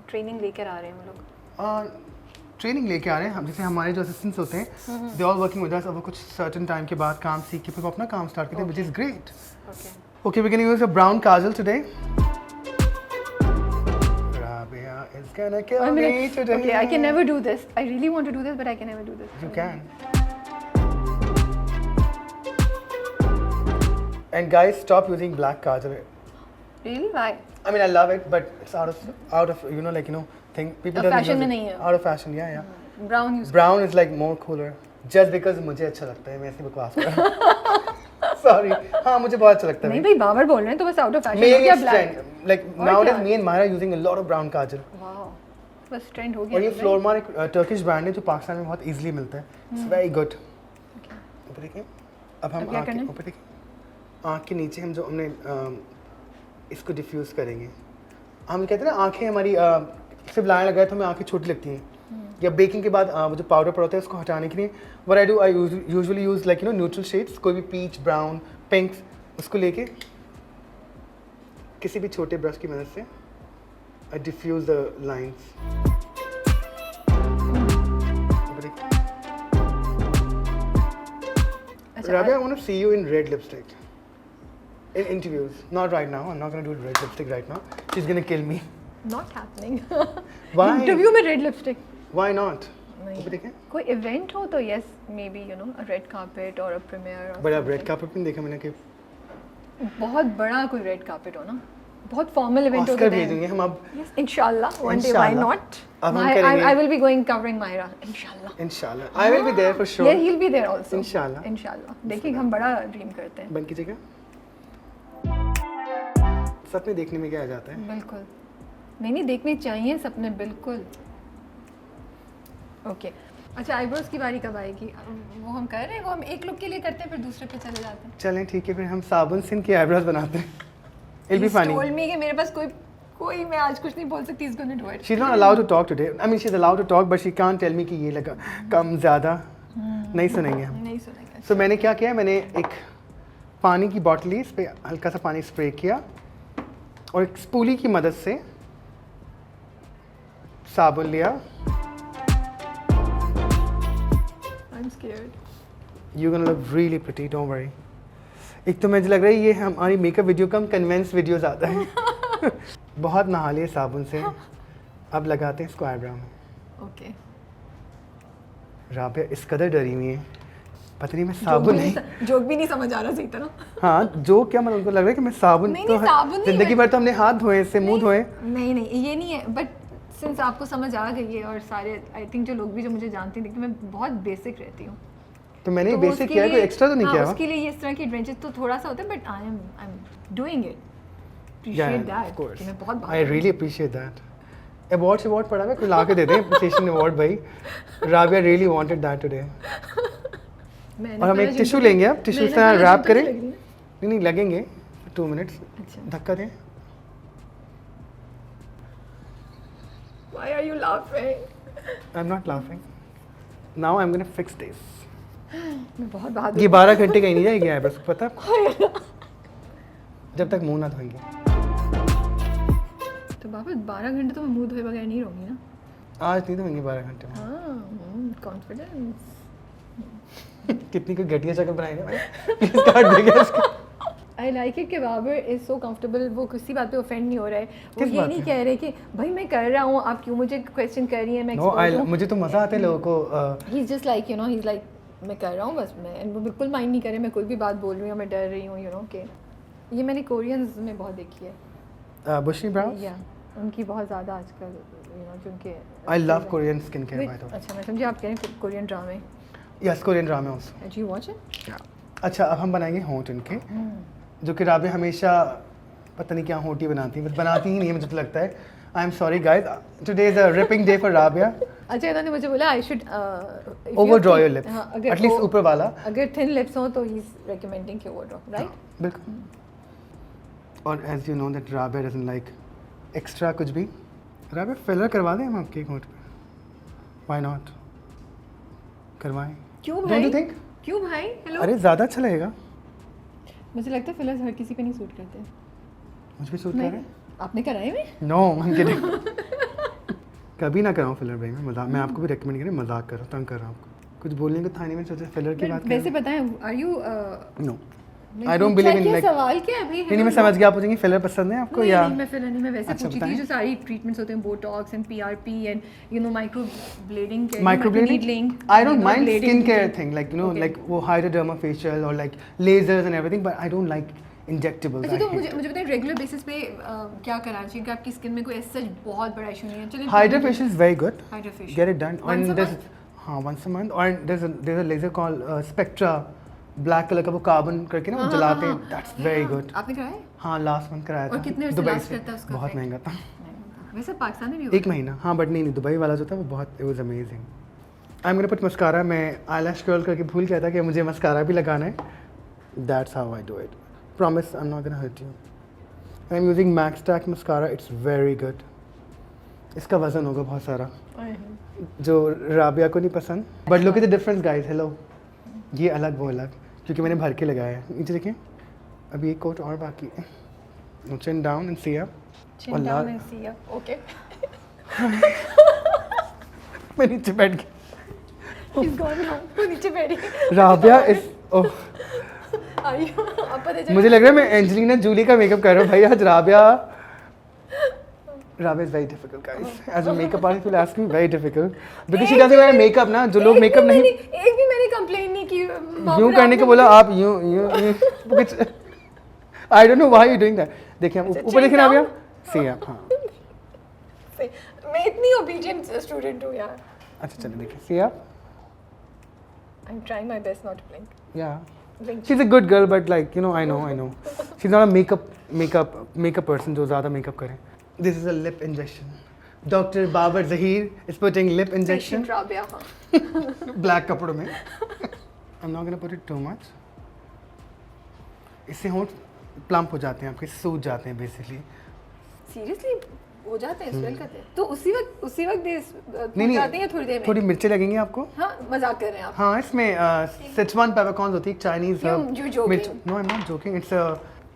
[SPEAKER 1] ट्रेनिंग लेकर आ रहे हैं वो लोग
[SPEAKER 2] ट्रेनिंग लेके आ रहे हैं हम जैसे हमारे जो असिस्टेंट्स होते हैं they all working with us अब वो कुछ सर्टेन टाइम के बाद काम सीख के फिर वो अपना काम स्टार्ट करते हैं which is great
[SPEAKER 1] okay
[SPEAKER 2] Okay, we're gonna use a brown kajal today. Rabia is gonna kill me today.
[SPEAKER 1] Okay, I can never do this. I really want to do this, but I can never do this.
[SPEAKER 2] You can. And guys, stop using black kajal.
[SPEAKER 1] Really? Why?
[SPEAKER 2] I mean, I love it, but it's out of thing. People doesn't
[SPEAKER 1] fashion
[SPEAKER 2] use
[SPEAKER 1] में
[SPEAKER 2] it.
[SPEAKER 1] नहीं है।
[SPEAKER 2] Out of fashion, yeah.
[SPEAKER 1] Brown use.
[SPEAKER 2] Brown is like more cooler. Just because मुझे अच्छा लगता है मैं ऐसी बकवास कर रहा हूँ. Sorry. हाँ मुझे बहुत अच्छा लगता है.
[SPEAKER 1] नहीं भाई बाबर बोल रहे हैं तो बस out of fashion हो
[SPEAKER 2] Mainly
[SPEAKER 1] गया
[SPEAKER 2] it's
[SPEAKER 1] black.
[SPEAKER 2] trend. Like
[SPEAKER 1] और
[SPEAKER 2] nowadays,
[SPEAKER 1] क्या?
[SPEAKER 2] me and Myra are using a lot of brown kajal.
[SPEAKER 1] Wow. बस trend हो गया.
[SPEAKER 2] और ये
[SPEAKER 1] ना भाई?
[SPEAKER 2] फ्लोरमा एक टर्किश ब्रांड है जो पाकिस्तान में बहुत इजीली मिलता है. It's very good.
[SPEAKER 1] Okay.
[SPEAKER 2] ऊपर देखिए. अब हम
[SPEAKER 1] अब क्या
[SPEAKER 2] आँख
[SPEAKER 1] करना है?
[SPEAKER 2] ऊपर देखिए. आँख के नीचे हम जो हमने इसको डिफ्यूज करेंगे. हम कहते हैं ना आँखें हमारी सिर्फ लाइन लगाए तो हमें आँखें छोटी लगती हैं. या बेकिंग के बाद वो जो पाउडर पड़ा होता है उसको हटाने के लिए what I do I usually use like neutral shades कोई भी पीच ब्राउन पिंक्स उसको लेके किसी भी छोटे ब्रश की मदद से I diffuse the lines. Rabia, I want to see you in red lipstick. In interviews. Not right now. I'm not going to do red lipstick right now. She's going to kill me.
[SPEAKER 1] Not happening.
[SPEAKER 2] Why?
[SPEAKER 1] Interview में red lipstick
[SPEAKER 2] Why not?
[SPEAKER 1] नहीं,
[SPEAKER 2] वो भी देखें?
[SPEAKER 1] कोई event हो तो yes may be you know a red carpet और अ premiere
[SPEAKER 2] but अब रेड कार्पेट नहीं देखा मैंने कि
[SPEAKER 1] बहुत बड़ा कोई रेड कार्पेट हो ना, बहुत फॉर्मल इवेंट हो
[SPEAKER 2] ऑस्कर भेजेंगे हम अब
[SPEAKER 1] इंशाल्लाह वन डे व्हाई
[SPEAKER 2] इंशाल्लाह।
[SPEAKER 1] नॉट
[SPEAKER 2] अब हम करेंगे।
[SPEAKER 1] I will be going covering Myra इंशाल्लाह
[SPEAKER 2] इंशाल्लाह I will be there for
[SPEAKER 1] yeah
[SPEAKER 2] sure
[SPEAKER 1] he will be there also
[SPEAKER 2] इंशाल्लाह।
[SPEAKER 1] इंशाल्लाह देखिए हम बड़ा ड्रीम करते हैं
[SPEAKER 2] बंद कीजिएगा। सपने देखने में क्या आ जाता है?
[SPEAKER 1] बिल्कुल नहीं देखने चाहिए सपने बिल्कुल ओके अच्छा आईब्रोज की बारी कब आएगी? वो हम कर रहे हैं, वो हम एक लुक के लिए करते हैं फिर दूसरे पे चले जाते हैं।
[SPEAKER 2] चलें ठीक है, फिर हम साबुन से इनकी आईब्रोज बनाते हैं। It'll be funny.
[SPEAKER 1] told me कि मेरे पास कोई मैं आज कुछ नहीं बोल सकती, he's gonna do it.
[SPEAKER 2] She's not allowed to talk today. I mean, she's allowed to talk, but she can't tell me कि ये लगा कम ज़्यादा नहीं सुनेंगे हम।
[SPEAKER 1] नहीं सुनेंगे।
[SPEAKER 2] So मैंने क्या किया, मैंने एक पानी की बॉटल ली, इस पे हल्का सा पानी स्प्रे किया और एक स्पूली की मदद से साबुन लिया।
[SPEAKER 1] I'm scared.
[SPEAKER 2] You're gonna look really pretty, don't worry. एक तो मुझे लग रहा है ये हमारी मेकअप वीडियो का कन्वेंस वीडियोस आता है। बहुत नहा लिए साबुन से, अब लगाते हैं इसको आईब्रो में।
[SPEAKER 1] ओके
[SPEAKER 2] राबिया इस कदर डरी हुई है, पता नहीं मैं साबुन नहीं
[SPEAKER 1] जोक भी नहीं समझ आ रहा सही तरह।
[SPEAKER 2] हाँ जो क्या मतलब उनको लग रहा है कि मैं साबुन
[SPEAKER 1] नहीं,
[SPEAKER 2] तो
[SPEAKER 1] नहीं, साबुन नहीं,
[SPEAKER 2] जिंदगी भर तो हमने हाथ धोए इससे, मुंह धोए।
[SPEAKER 1] नहीं नहीं ये नहीं है, बट सिंस आपको समझ आ गई है और सारे आई थिंक जो लोग भी जो मुझे जानते हैं, देखिए मैं बहुत बेसिक रहती हूँ
[SPEAKER 2] तो मैंने
[SPEAKER 1] तो
[SPEAKER 2] बेसिक
[SPEAKER 1] उसके
[SPEAKER 2] किया है, कोई
[SPEAKER 1] लिए-
[SPEAKER 2] एक्स्ट्रा तो नहीं
[SPEAKER 1] हाँ,
[SPEAKER 2] किया हुआ।
[SPEAKER 1] उसके लिए इस तरह की एडवेंचर्स तो थोड़ा सा होता है, but I am doing it, appreciate that कि मैं बहुत
[SPEAKER 2] I really appreciate that. Award पड़ा है, कोई ला के दे दे एप्रिसिएशन अवार्ड भाई। Rabia really wanted that today. और हम एक टिश्यू लेंगे, अब टिश्यू से रैप करें। नहीं लगेंगे 2 मिनट्स।
[SPEAKER 1] अच्छा
[SPEAKER 2] धक्का दें।
[SPEAKER 1] Why are you laughing?
[SPEAKER 2] I am not laughing, now I am gonna fix this.
[SPEAKER 1] मैं बहुत बहादुर
[SPEAKER 2] ये 12 घंटे कहीं नहीं जाएगी आईब्रोज को, पता है? जब तक मुंह ना धोएंगे।
[SPEAKER 1] तो बाबा 12 घंटे तो मैं मुंह धोए बगैर नहीं रहूंगी ना।
[SPEAKER 2] आज नहीं धोएंगे 12 घंटे में।
[SPEAKER 1] हाँ कॉन्फिडेंस।
[SPEAKER 2] कितनी कोई घटिया शक्ल बनाई है मैंने। प्लीज काट देंगे इसको।
[SPEAKER 1] आई लाइक इट कि बाबर इज सो कंफर्टेबल, वो किसी बात पे ऑफेंड नहीं हो रहा है, वो
[SPEAKER 2] किस
[SPEAKER 1] ये
[SPEAKER 2] बात
[SPEAKER 1] नहीं
[SPEAKER 2] पे?
[SPEAKER 1] कह रहे कि भाई मैं कर रहा हूँ आप क्यों मुझे क्वेश्चन कर रही है, मैं
[SPEAKER 2] नो
[SPEAKER 1] expert हूँ।
[SPEAKER 2] मुझे तो मज़ा आता है लोगों को
[SPEAKER 1] he is just like you know he is like मैं कर रहा हूँ बस, मैं and वो बिल्कुल माइंड नहीं करे मैं कोई भी बात बोल रही हूँ, मैं डर रही हूँ, यू नो कि ये मैंने कोरियंस में बहुत देखी है।
[SPEAKER 2] बुशी ब्राउज।
[SPEAKER 1] या उनकी बहुत ज़्यादा आजकल यू नो क्योंकि
[SPEAKER 2] I love Korean skin care
[SPEAKER 1] Wait,
[SPEAKER 2] by the way.
[SPEAKER 1] अच्छा मैं समझी आप कह रहे हैं कोरियन ड्रामे।
[SPEAKER 2] Yes Korean drama also.
[SPEAKER 1] Do you watch it?
[SPEAKER 2] अच्छा अब हम बनाएंगे होंठ इनके, जो कि राबिया हमेशा पता नहीं क्या होंठी बनाती है, बस बनाती ही नहीं है मुझे तो लगता है। I am sorry guys, today is a ripping day for Rabia.
[SPEAKER 1] अच्छा इन्होंने मुझे बोला I should
[SPEAKER 2] over draw your lips, at least ऊपर वाला।
[SPEAKER 1] अगर थिन लिप्स हो तो ही इज रिकमेंडिंग कि ओवर ड्रॉ, राइट?
[SPEAKER 2] बिल्कुल। और as you know that Rabia doesn't like extra कुछ भी। राबिया फिलर करवा दें हम आपके होंठ पे? व्हाई नॉट, करवाएं।
[SPEAKER 1] क्यों
[SPEAKER 2] Don't
[SPEAKER 1] भाई?
[SPEAKER 2] you think?
[SPEAKER 1] क्यों भाई? हेलो
[SPEAKER 2] अरे ज़्यादा अच्छा लगेगा।
[SPEAKER 1] मुझे लगता है फिलर्स हर किसी पे नहीं सूट करते।
[SPEAKER 2] मुझ पे सूट कर रहे हैं?
[SPEAKER 1] आपने कराए हुए?
[SPEAKER 2] No I am kidding. कभी ना कराऊं फिलर भाई, मैं मजाक, मैं आपको भी रेकमेंड करें, मजाक कर रहा हूँ, तंग कर रहा हूँ आपको। कुछ बोलने को था नहीं, मैंने सोचा फिलर की बात
[SPEAKER 1] वैसे बताएं are you
[SPEAKER 2] no I don't believe in like.
[SPEAKER 1] सवाल क्या है भाई?
[SPEAKER 2] नहीं मैं समझ गया, आप पूछेंगे फिलर पसंद है आपको
[SPEAKER 1] नहीं,
[SPEAKER 2] या
[SPEAKER 1] नहीं मैं फिलर नहीं, मैं वैसे
[SPEAKER 2] अच्छा,
[SPEAKER 1] पूछी थी
[SPEAKER 2] बताएं।
[SPEAKER 1] जो सारी ट्रीटमेंट्स होते हैं Botox and PRP and you know micro blending
[SPEAKER 2] microblading? I don't mind skincare thing, like you know,
[SPEAKER 1] Okay.
[SPEAKER 2] like वो hydraderma facial or like lasers and everything, but I don't like injectables.
[SPEAKER 1] अच्छा
[SPEAKER 2] I
[SPEAKER 1] तो
[SPEAKER 2] hate
[SPEAKER 1] मुझे बताएं regular basis पे क्या कराना चाहिए कि आपकी स्किन में कोई सच बहुत बड़ा इशू नहीं है? चलिए
[SPEAKER 2] Hydra facial is very good.
[SPEAKER 1] Hydra facial.
[SPEAKER 2] Get it done.
[SPEAKER 1] Once a
[SPEAKER 2] there's हाँ once a month, और there's a laser called Spectra, black colour का वो कार्बन करके ना वो जलाते हैं, that's very good.
[SPEAKER 1] आपने कराया?
[SPEAKER 2] हाँ लास्ट मंथ कराया था।
[SPEAKER 1] और कितने
[SPEAKER 2] दुबई
[SPEAKER 1] last
[SPEAKER 2] से,
[SPEAKER 1] करता है उसका
[SPEAKER 2] बहुत
[SPEAKER 1] effect?
[SPEAKER 2] महंगा था।
[SPEAKER 1] वैसे पाकिस्तान में भी
[SPEAKER 2] 1 महीना हाँ, बट नहीं दुबई वाला जो था वो बहुत, it was amazing. I'm gonna put mascara. मैं eyelash curl करके भूल गया था कि मुझे mascara भी लगाना है. That's how I do it. Promise I'm not gonna hurt you. I'm using Max Stack mascara. It's very good. इसका वजन होगा बहुत सारा, जो राबिया को नहीं पसंद। But look at the difference guys, hello, ये अलग वो अलग, क्योंकि मैंने भर के लगाया है। नीचे देखिए, अभी एक कोट और बाकी है। Chin down and see up.
[SPEAKER 1] Chin
[SPEAKER 2] Allah.
[SPEAKER 1] down and see up. Okay.
[SPEAKER 2] मैं नीचे बैठ गया।
[SPEAKER 1] He's gone wrong. वो नीचे बैठी।
[SPEAKER 2] राबिया इस ओह
[SPEAKER 1] आइयो, अब पता चला।
[SPEAKER 2] मुझे लग रहा है मैं एंजेलिना जूली का मेकअप कर रहा हूँ भाई आज। Rabia is very difficult, guys. As a makeup artist, will ask me very difficult because she doesn't wear makeup ना। जो लोग makeup नहीं
[SPEAKER 1] एक भी मैंने कंप्लेन नहीं की।
[SPEAKER 2] यूं करने को बोला आप यूं कुछ I don't know why you doing that. देखिए आप ऊपर देखिए राबिया। See आप हाँ।
[SPEAKER 1] मैं इतनी ओबीडिएंट स्टूडेंट हूँ यार।
[SPEAKER 2] अच्छा चलिए देखिए see आप।
[SPEAKER 1] I'm trying my best not to blink.
[SPEAKER 2] Yeah.
[SPEAKER 1] Blink.
[SPEAKER 2] She's a good girl, but like you know, I know. She's not a makeup person जो ज़्यादा makeup करे. This is a lip injection. Dr. Babar Zahir is putting lip injection.
[SPEAKER 1] Rabia, हाँ।
[SPEAKER 2] Black कपड़ों में. I'm not gonna put it too much. इससे होंठ plump हो जाते हैं आपके, सूज जाते हैं basically.
[SPEAKER 1] Seriously हो जाते हैं, स्वेल करते हैं। तो उसी वक्त
[SPEAKER 2] नहीं
[SPEAKER 1] जाते हैं थोड़ी देर में।
[SPEAKER 2] थोड़ी मिर्चें लगेंगी आपको।
[SPEAKER 1] हाँ मजाक कर रहे हैं आप।
[SPEAKER 2] हाँ इसमें Sichuan peppercorns होती है, Chinese
[SPEAKER 1] You're joking.
[SPEAKER 2] No, I'm not joking. It's a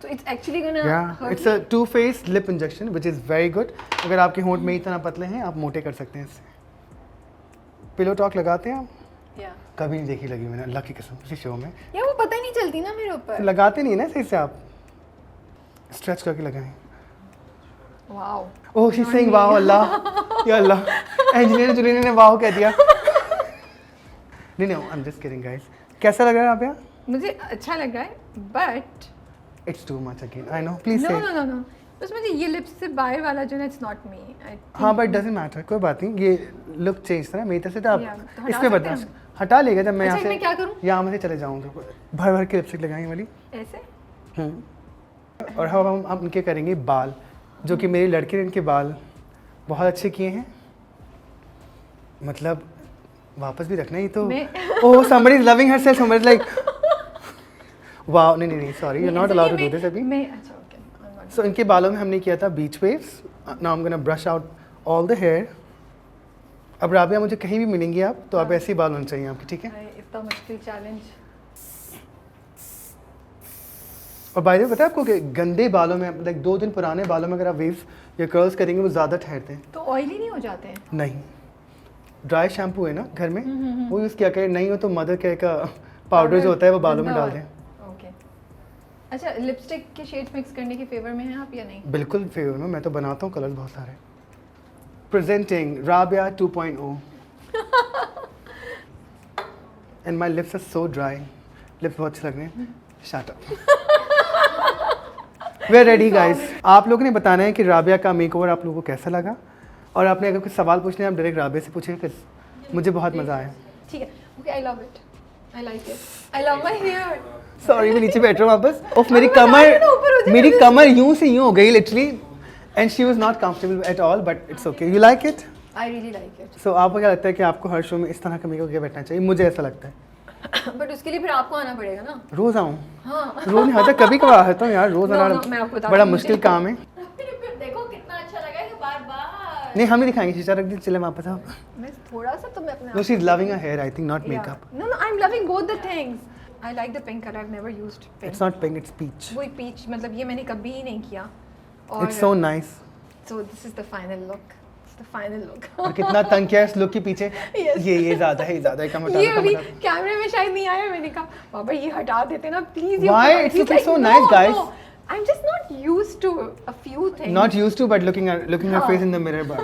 [SPEAKER 1] So it's actually gonna hurt
[SPEAKER 2] it's
[SPEAKER 1] me?
[SPEAKER 2] a two-phase lip injection which is very good. अगर आपके होंठ में इतना पतले हैं आप मोटे कर सकते हैं इससे। पिलो टॉक लगाते हैं आप?
[SPEAKER 1] Yeah.
[SPEAKER 2] कभी नहीं देखी लगी मैंने अल्लाह की कसम किसी शो में।
[SPEAKER 1] यार वो पता ही नहीं चलती ना मेरे ऊपर।
[SPEAKER 2] लगाते नहीं ना सही से आप। स्ट्रेच करके लगाएं।
[SPEAKER 1] Wow.
[SPEAKER 2] Oh she saying wow अल्लाह या अल्लाह। इंजीनियर जुलियन ने वाओ कह दिया। नहीं I am just kidding guys. कैसा लग रहा है आप यार?
[SPEAKER 1] मुझे अच्छा लग रहा है but
[SPEAKER 2] It's too much again. I know. Please
[SPEAKER 1] no
[SPEAKER 2] say.
[SPEAKER 1] no बस मुझे ये लिप्स से बाहर वाला जो है इट्स नॉट मी।
[SPEAKER 2] हाँ बट डजंट मैटर कोई बात नहीं। ये लुक चेंज था ना मेरी तरफ से तो आप
[SPEAKER 1] तो हटा
[SPEAKER 2] इसमें
[SPEAKER 1] सकते
[SPEAKER 2] बर्दाश्त हटा लेगा जब मैं यहाँ
[SPEAKER 1] अच्छा,
[SPEAKER 2] से
[SPEAKER 1] मैं क्या करूँ?
[SPEAKER 2] यहाँ से चले जाऊँगा भर भर के लिपस्टिक लगाएंगे वाली।
[SPEAKER 1] ऐसे
[SPEAKER 2] और हम उनके करेंगे बाल जो कि मेरे लड़के ने इनके बाल बहुत अच्छे किए हैं। मतलब वापस भी रखना ही तो oh somebody is loving herself, somebody is like wow नहीं sorry you are not allowed to do this अभी।
[SPEAKER 1] मैं अच्छा ओके।
[SPEAKER 2] सो इनके बालों में हमने किया था beach waves. Now I am gonna brush out all the hair. अब राबिया मुझे कहीं भी मिलेंगी आप तो आप ऐसे ही बाल होने चाहिए आपके, ठीक है?
[SPEAKER 1] इतना मुश्किल चैलेंज।
[SPEAKER 2] और बाय द वे पता है आपको कि गंदे बालों में लाइक 2 दिन पुराने बालों में अगर आप वेव्स या कर्ल्स करेंगे वो ज़्यादा ठहरते हैं।
[SPEAKER 1] तो ऑयली नहीं हो जाते हैं?
[SPEAKER 2] नहीं ड्राई शैम्पू है ना घर में वो यूज़ किया करें, नहीं हो तो मदर केयर का पाउडर जो होता है वो बालों में डाल दें।
[SPEAKER 1] ओके अच्छा लिपस्टिक के शेड्स मिक्स करने के फेवर में हैं आप या नहीं?
[SPEAKER 2] बिल्कुल फेवर में, मैं तो बनाता हूँ कलर्स बहुत सारे। Presenting Rabia 2.0 and my lips are so dry. Lips बहुत अच्छे लग रहे हैं। Shut up. We are ready guys. आप लोगों ने बताना है कि राबिया का मेकओवर आप लोगों को कैसा लगा और आपने अगर कुछ सवाल पूछने हैं आप डायरेक्ट राबिया से पूछें फिर मुझे बहुत मज़ा आया।
[SPEAKER 1] ठीक है okay I love it I like it I love my hair.
[SPEAKER 2] Sorry मैं नीचे बैठ रहा हूँ वापस। ओफ मेरी कमर यूं से यूं हो गई literally and she was not comfortable at all but it's okay. You like it?
[SPEAKER 1] I really like it.
[SPEAKER 2] So आपको क्या लगता है कि आपको हर शो में इस तरह का मेकअप करके बैठना चाहिए? मुझे ऐसा लगता है।
[SPEAKER 1] बट उसके लिए फिर आपको आना पड़ेगा ना।
[SPEAKER 2] रोज आऊँ?
[SPEAKER 1] हाँ
[SPEAKER 2] रोज नहीं आता, कभी कभार आता हूँ यार। रोज
[SPEAKER 1] मैं
[SPEAKER 2] आना
[SPEAKER 1] आपको बताती
[SPEAKER 2] बड़ा
[SPEAKER 1] हूँ,
[SPEAKER 2] मुश्किल काम है।
[SPEAKER 1] देखो कितना अच्छा लगा है बार-बार।
[SPEAKER 2] नहीं हम नहीं दिखाएंगे शीशा रख दी चले वापस आप।
[SPEAKER 1] मैं थोड़ा सा तो मैं अपने
[SPEAKER 2] no she is loving her hair I think not makeup.
[SPEAKER 1] No I am loving both the things. I like the pink colour I have never used pink.
[SPEAKER 2] It's not pink it's peach.
[SPEAKER 1] वो peach मतलब ये मैंने कभी ही नहीं किया और
[SPEAKER 2] it's so nice.
[SPEAKER 1] So this is the final look. It's the final look.
[SPEAKER 2] और कितना तंग किया इस लुक के पीछे। ये ज्यादा है कम हटा
[SPEAKER 1] ये
[SPEAKER 2] दो,
[SPEAKER 1] अभी
[SPEAKER 2] कम हटा दो।
[SPEAKER 1] कैमरे में शायद नहीं आया। मैंने कहा बाबा ये हटा देते ना please.
[SPEAKER 2] Why? It's looking so nice, guys.
[SPEAKER 1] I'm just not used to a few things.
[SPEAKER 2] Not used to but looking her face in the mirror but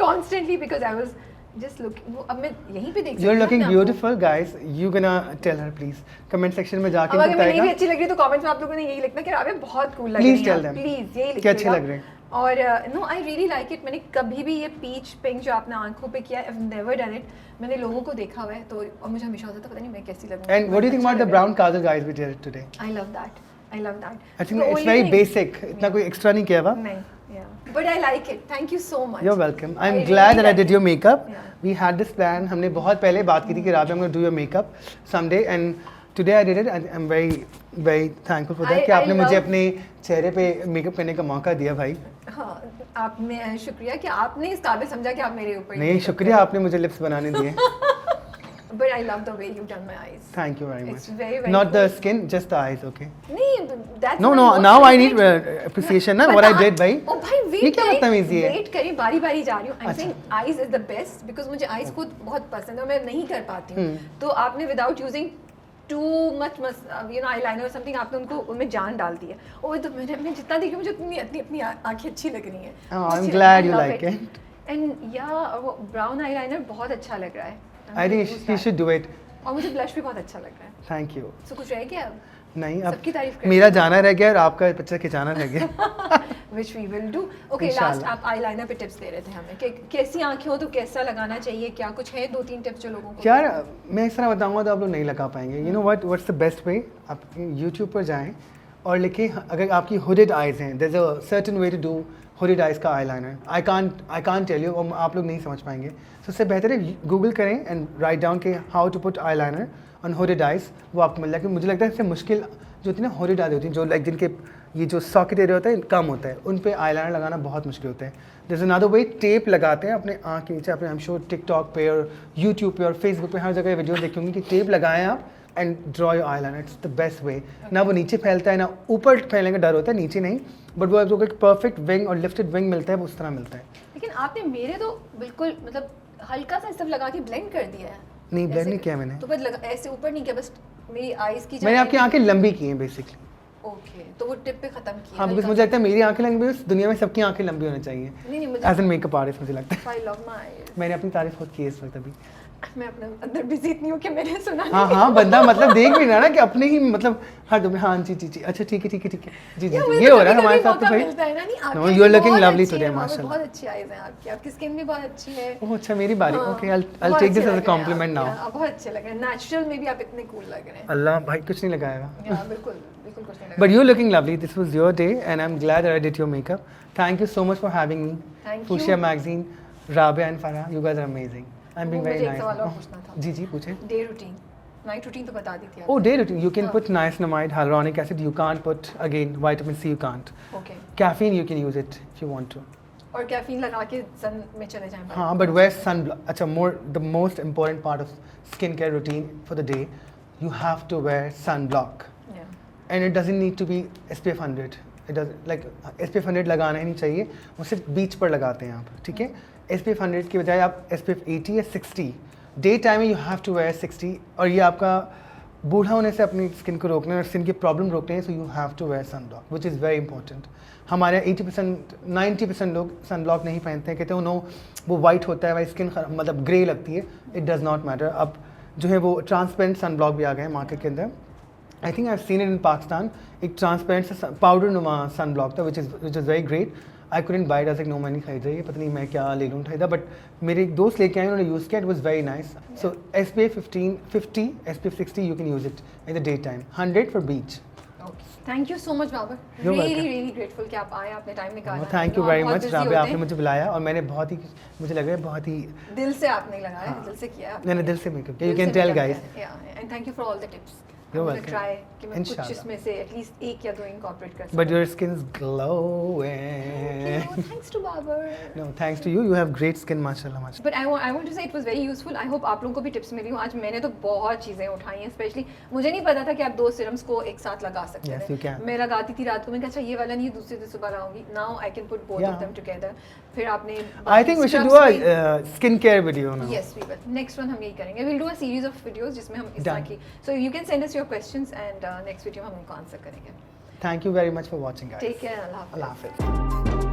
[SPEAKER 1] Constantly because I was just looking. वो अब मैं यहीं पे देख सकती
[SPEAKER 2] you're
[SPEAKER 1] हूँ
[SPEAKER 2] looking
[SPEAKER 1] ना आपको।
[SPEAKER 2] beautiful guys. You gonna tell her please comment section में जाके
[SPEAKER 1] अब अगर मैं नहीं भी
[SPEAKER 2] बताएगा
[SPEAKER 1] अच्छी लग रही तो कमेंट्स में आप लोगों ने यही लिखना कि राबिया बहुत कूल लग रही
[SPEAKER 2] Please
[SPEAKER 1] है।
[SPEAKER 2] tell them.
[SPEAKER 1] प्लीज यही लिखिएगा
[SPEAKER 2] कि अच्छे लग रहे हैं।
[SPEAKER 1] और no I really like it. मैंने कभी भी ये पीच पिंक जो आपने आंखों पे किया आई हैव नेवर डन इट। मैंने लोगों को देखा हुआ है तो और मुझे हमेशा होता था पता नहीं मैं कैसी लगूंगी।
[SPEAKER 2] And what do you think about the brown kajal guys we did today?
[SPEAKER 1] I love that. I love that.
[SPEAKER 2] I think it's very basic. इतना कोई extra नहीं किया हुआ।
[SPEAKER 1] नहीं, yeah. But I like it. Thank you so much.
[SPEAKER 2] You're welcome. I'm
[SPEAKER 1] I
[SPEAKER 2] glad
[SPEAKER 1] really
[SPEAKER 2] that I
[SPEAKER 1] like
[SPEAKER 2] did your makeup.
[SPEAKER 1] Yeah.
[SPEAKER 2] We had this plan. हमने बहुत पहले बात की थी कि Rabia I'm going to do your makeup someday and today I did it. I'm very thankful for that कि आपने मुझे अपने चेहरे पे मेकअप करने का मौका दिया भाई।
[SPEAKER 1] हाँ, शुक्रिया कि आपने इस काबिल समझा कि आप मेरे ऊपर
[SPEAKER 2] नहीं शुक्रिया आपने मुझे लिप्स बनाने दिए।
[SPEAKER 1] But I love the way you've done my eyes.
[SPEAKER 2] Thank you very much.
[SPEAKER 1] It's very, very
[SPEAKER 2] Not the
[SPEAKER 1] good.
[SPEAKER 2] skin, just the eyes, okay?
[SPEAKER 1] नहीं, that's
[SPEAKER 2] No,
[SPEAKER 1] my
[SPEAKER 2] no.
[SPEAKER 1] most
[SPEAKER 2] Now I need
[SPEAKER 1] favorite.
[SPEAKER 2] appreciation, ना? What I did, भाई.
[SPEAKER 1] ओ भाई
[SPEAKER 2] ये
[SPEAKER 1] wait
[SPEAKER 2] क्या बदतमीजी है?
[SPEAKER 1] Wait करिए, बारी बारी जा रही हूँ. I'm
[SPEAKER 2] अच्छा.
[SPEAKER 1] saying eyes is the best because मुझे eyes खुद बहुत पसंद है और मैं नहीं कर पाती हूँ. तो आपने without using too much eyeliner or something आपने उनको उनमें जान डाल दी है. ओ तो मैं जितना देखी मुझे अपनी आंखें अच्छी लग रही हैं.
[SPEAKER 2] Oh, I'm glad you like it.
[SPEAKER 1] And yeah, वो brown eyeliner बहुत अच्छा लग रहा है.
[SPEAKER 2] I think you should do it.
[SPEAKER 1] और मुझे ब्लश भी बहुत अच्छा लग रहा है.
[SPEAKER 2] Thank you.
[SPEAKER 1] So कुछ रह गया अब?
[SPEAKER 2] नहीं, अब
[SPEAKER 1] सबकी तारीफ करें.
[SPEAKER 2] मेरा जाना रह गया और आपका पिक्चर खिंचाना रह गया.
[SPEAKER 1] Which we will do. Okay,
[SPEAKER 2] इंशाल्लाह.
[SPEAKER 1] last आप eyeliner पे tips दे रहे थे हमें कि कैसी आंखें हो तो कैसा लगाना चाहिए, क्या कुछ है 2-3 टिप्स जो लोगों को.
[SPEAKER 2] यार मैं इस तरह बताऊंगा तो आप लोग नहीं लगा पाएंगे. You know what's the best way? आप YouTube पर जाएं और लिखें अगर आपकी hooded eyes हैं, there's a certain way to do hooded eyes का eyeliner. I can't tell you, और आप लोग नहीं समझ पाएंगे. So उससे बेहतर है गूगल करें and write down के how to put eyeliner on hooded eyes. वो आपको मिल जाएगा. मुझे लगता है इससे मुश्किल जो होती है ना hooded eyes होती हैं, जो लाइक जिनके ये जो सॉकेट एरिया होता है कम होता है, उन पे eyeliner लगाना बहुत मुश्किल होता है. There's another way, टेप लगाते हैं अपने आँख के नीचे. अपने आई एम श्योर टिकटॉक पे और यूट्यूब पे और फेसबुक पे हर जगह वीडियो देखे होंगे कि टेप लगाएं आप and draw your eyeliner. It's the best वे. ना वो नीचे फैलता है ना ऊपर फैलने का डर होता है, नीचे नहीं, बट वो आपको एक परफेक्ट विंग और लिफ्टेड विंग मिलता है, वो उस तरह मिलता है.
[SPEAKER 1] लेकिन आपने मेरे तो बिल्कुल मतलब हल्का सा सिर्फ लगा के ब्लेंड कर दिया है.
[SPEAKER 2] नहीं ब्लेंड
[SPEAKER 1] ऐसे-
[SPEAKER 2] नहीं किया मैंने.
[SPEAKER 1] तो बस ऐसे ऊपर नहीं किया, बस मेरी आईज की
[SPEAKER 2] मैंने आपकी आंखें लंबी की हैं बेसिकली.
[SPEAKER 1] ओके, तो वो टिप पे खत्म किया.
[SPEAKER 2] हाँ बिकॉज मुझे लगता है मेरी आंखें लंबी, उस दुनिया में सबकी आंखें लंबी होनी चाहिए.
[SPEAKER 1] नहीं मुझे
[SPEAKER 2] एज एन मेकअप आर्टिस्ट मुझे लगता है.
[SPEAKER 1] I love my eyes.
[SPEAKER 2] मैंने अपनी तारीफ खुद की है इस वक्त अभी.
[SPEAKER 1] मैं अपने अंदर बिजी इतनी हूँ कि मैंने सुना
[SPEAKER 2] हाँ
[SPEAKER 1] नहीं.
[SPEAKER 2] हाँ बंदा मतलब देख भी ना कि अपने ही मतलब हाँ तुम्हें हाँ जी जी जी अच्छा ठीक है जी जी
[SPEAKER 1] या
[SPEAKER 2] जी
[SPEAKER 1] मुझे
[SPEAKER 2] ये हो रहा है
[SPEAKER 1] कभी-कभी
[SPEAKER 2] हमारे साथ तो
[SPEAKER 1] मौका
[SPEAKER 2] भाई.
[SPEAKER 1] मिलता है ना. नहीं
[SPEAKER 2] No,
[SPEAKER 1] आपकी
[SPEAKER 2] you are
[SPEAKER 1] eyes
[SPEAKER 2] looking
[SPEAKER 1] बहुत
[SPEAKER 2] lovely
[SPEAKER 1] अच्छी
[SPEAKER 2] today,
[SPEAKER 1] है,
[SPEAKER 2] माशाल्लाह.
[SPEAKER 1] बहुत अच्छी आईज हैं आपकी. आपकी स्किन भी बहुत अच्छी है.
[SPEAKER 2] ओह अच्छा मेरी बारी.
[SPEAKER 1] हाँ,
[SPEAKER 2] ओके I'll
[SPEAKER 1] बहुत
[SPEAKER 2] take this
[SPEAKER 1] अच्छे
[SPEAKER 2] as a
[SPEAKER 1] लग रहे हैं
[SPEAKER 2] compliment
[SPEAKER 1] आप.
[SPEAKER 2] now.
[SPEAKER 1] आप बहुत अच्छे लग रहे हैं. नेचुरल में भी आप इतने कूल लग रहे हैं.
[SPEAKER 2] अल्लाह भाई कुछ नहीं लगाएगा.
[SPEAKER 1] हाँ, बिल्कुल बिल्कुल कुछ नहीं लग
[SPEAKER 2] But you're looking lovely. This was your day, and I'm glad that I did your makeup. Thank you so much for having me.
[SPEAKER 1] Thank
[SPEAKER 2] Fushia
[SPEAKER 1] you.
[SPEAKER 2] Magazine, Rabia and Farah, you guys are amazing. I'm being
[SPEAKER 1] वो
[SPEAKER 2] very
[SPEAKER 1] मुझे एक
[SPEAKER 2] nice.
[SPEAKER 1] सवाल और
[SPEAKER 2] Oh,
[SPEAKER 1] पूछना था.
[SPEAKER 2] जी जी पूछे.
[SPEAKER 1] Day routine, night routine तो बता दी थी
[SPEAKER 2] Oh, day routine. You can
[SPEAKER 1] हाँ.
[SPEAKER 2] put niacinamide, hyaluronic acid. You can't put again vitamin C. You can't.
[SPEAKER 1] Okay.
[SPEAKER 2] Caffeine you can use it if you want to.
[SPEAKER 1] और caffeine लगा के सन में चले जाएं.
[SPEAKER 2] हाँ, but wear sunblock. अच्छा, the most important part of skincare routine for the day, you have to wear sunblock,
[SPEAKER 1] Yeah.
[SPEAKER 2] and it doesn't need to be SPF 100. It doesn't like SPF 100 लगाना ही नहीं चाहिए. वो सिर्फ बीच पर लगाते हैं आप, ठीक है? SPF 100 की बजाय आप SPF 80 या 60. डे टाइम में you have to wear 60, और ये आपका बूढ़ा होने से अपनी स्किन को रोकने और स्किन की प्रॉब्लम रोकने हैं. So you have to wear sunblock which is very important. हमारे 80% 90% लोग सनब्लॉक नहीं पहनते हैं. कहते हैं नो वो वाइट होता है, हमारी स्किन मतलब ग्रे लगती है. It does not matter. अब जो है वो ट्रांसपेरेंट सनब्लॉक भी आ गए हैं मार्केट के अंदर. I think I have seen it in Pakistan. एक ट्रांसपेरेंट पाउडर नुमा सनब्लॉक था which is very great. I couldn't buy it. Like no मैं नहीं खरीद रही है, पता नहीं मैं क्या ले लूँ खरीदा. बट मेरे एक दोस्त लेके आए, उन्होंने यूज़ किया. It was very nice. So SPF 50, SPF 60 you can use it in the day time. 100 for beach.
[SPEAKER 1] Thank you so much Babar.
[SPEAKER 2] You're
[SPEAKER 1] really
[SPEAKER 2] welcome.
[SPEAKER 1] Really grateful कि आप आए, आपने टाइम निकाला.
[SPEAKER 2] थैंक यू
[SPEAKER 1] आप
[SPEAKER 2] वेरी
[SPEAKER 1] बहुत
[SPEAKER 2] much
[SPEAKER 1] busy
[SPEAKER 2] Rabia,
[SPEAKER 1] होते
[SPEAKER 2] आपने
[SPEAKER 1] हैं.
[SPEAKER 2] मुझे बुलाया और मैंने बहुत ही मुझे लग रहा है बहुत ही
[SPEAKER 1] दिल से आपने लगाया,
[SPEAKER 2] हाँ.
[SPEAKER 1] दिल से किया आपने.
[SPEAKER 2] मैंने दिल से मेकअप किया. यू
[SPEAKER 1] दिल
[SPEAKER 2] कैन
[SPEAKER 1] से
[SPEAKER 2] टेल
[SPEAKER 1] makeup
[SPEAKER 2] गाइस.
[SPEAKER 1] किया. Yeah, and thank you for all the tips.
[SPEAKER 2] You're
[SPEAKER 1] I'm gonna
[SPEAKER 2] welcome.
[SPEAKER 1] try कि मैं कुछ
[SPEAKER 2] Inshallah.
[SPEAKER 1] इसमें से एटलीस्ट एक या दो इनकॉर्पोरेट कर सकूं.
[SPEAKER 2] But your skin's glowing.
[SPEAKER 1] Thanks to Babar.
[SPEAKER 2] No, thanks to you. You have great skin, mashallah, mashallah.
[SPEAKER 1] But I want to say it was very useful. I hope आप लोगों को भी टिप्स मिली हो. आज मैंने तो बहुत चीज़ें उठाई हैं. स्पेशली मुझे नहीं पता था कि आप 2 सीरम्स को एक साथ लगा सकते
[SPEAKER 2] Yes,
[SPEAKER 1] हैं.
[SPEAKER 2] you can.
[SPEAKER 1] मैं लगाती थी रात को, मैं कहा अच्छा ये वाला नहीं, दूसरे दिन सुबह लगाऊंगी. Now I can put both
[SPEAKER 2] Yeah.
[SPEAKER 1] of them together. फिर आपने
[SPEAKER 2] I think we should do a skincare video now.
[SPEAKER 1] Yes, we will. Next one हम यही करेंगे. We'll do a series of videos जिसमें हम इस तरह
[SPEAKER 2] Done.
[SPEAKER 1] की. So you can send us your questions and next video हम उनको आंसर करेंगे.
[SPEAKER 2] Thank you very much for watching, guys.
[SPEAKER 1] Take care. Allah Hafiz.
[SPEAKER 2] Allah Hafiz.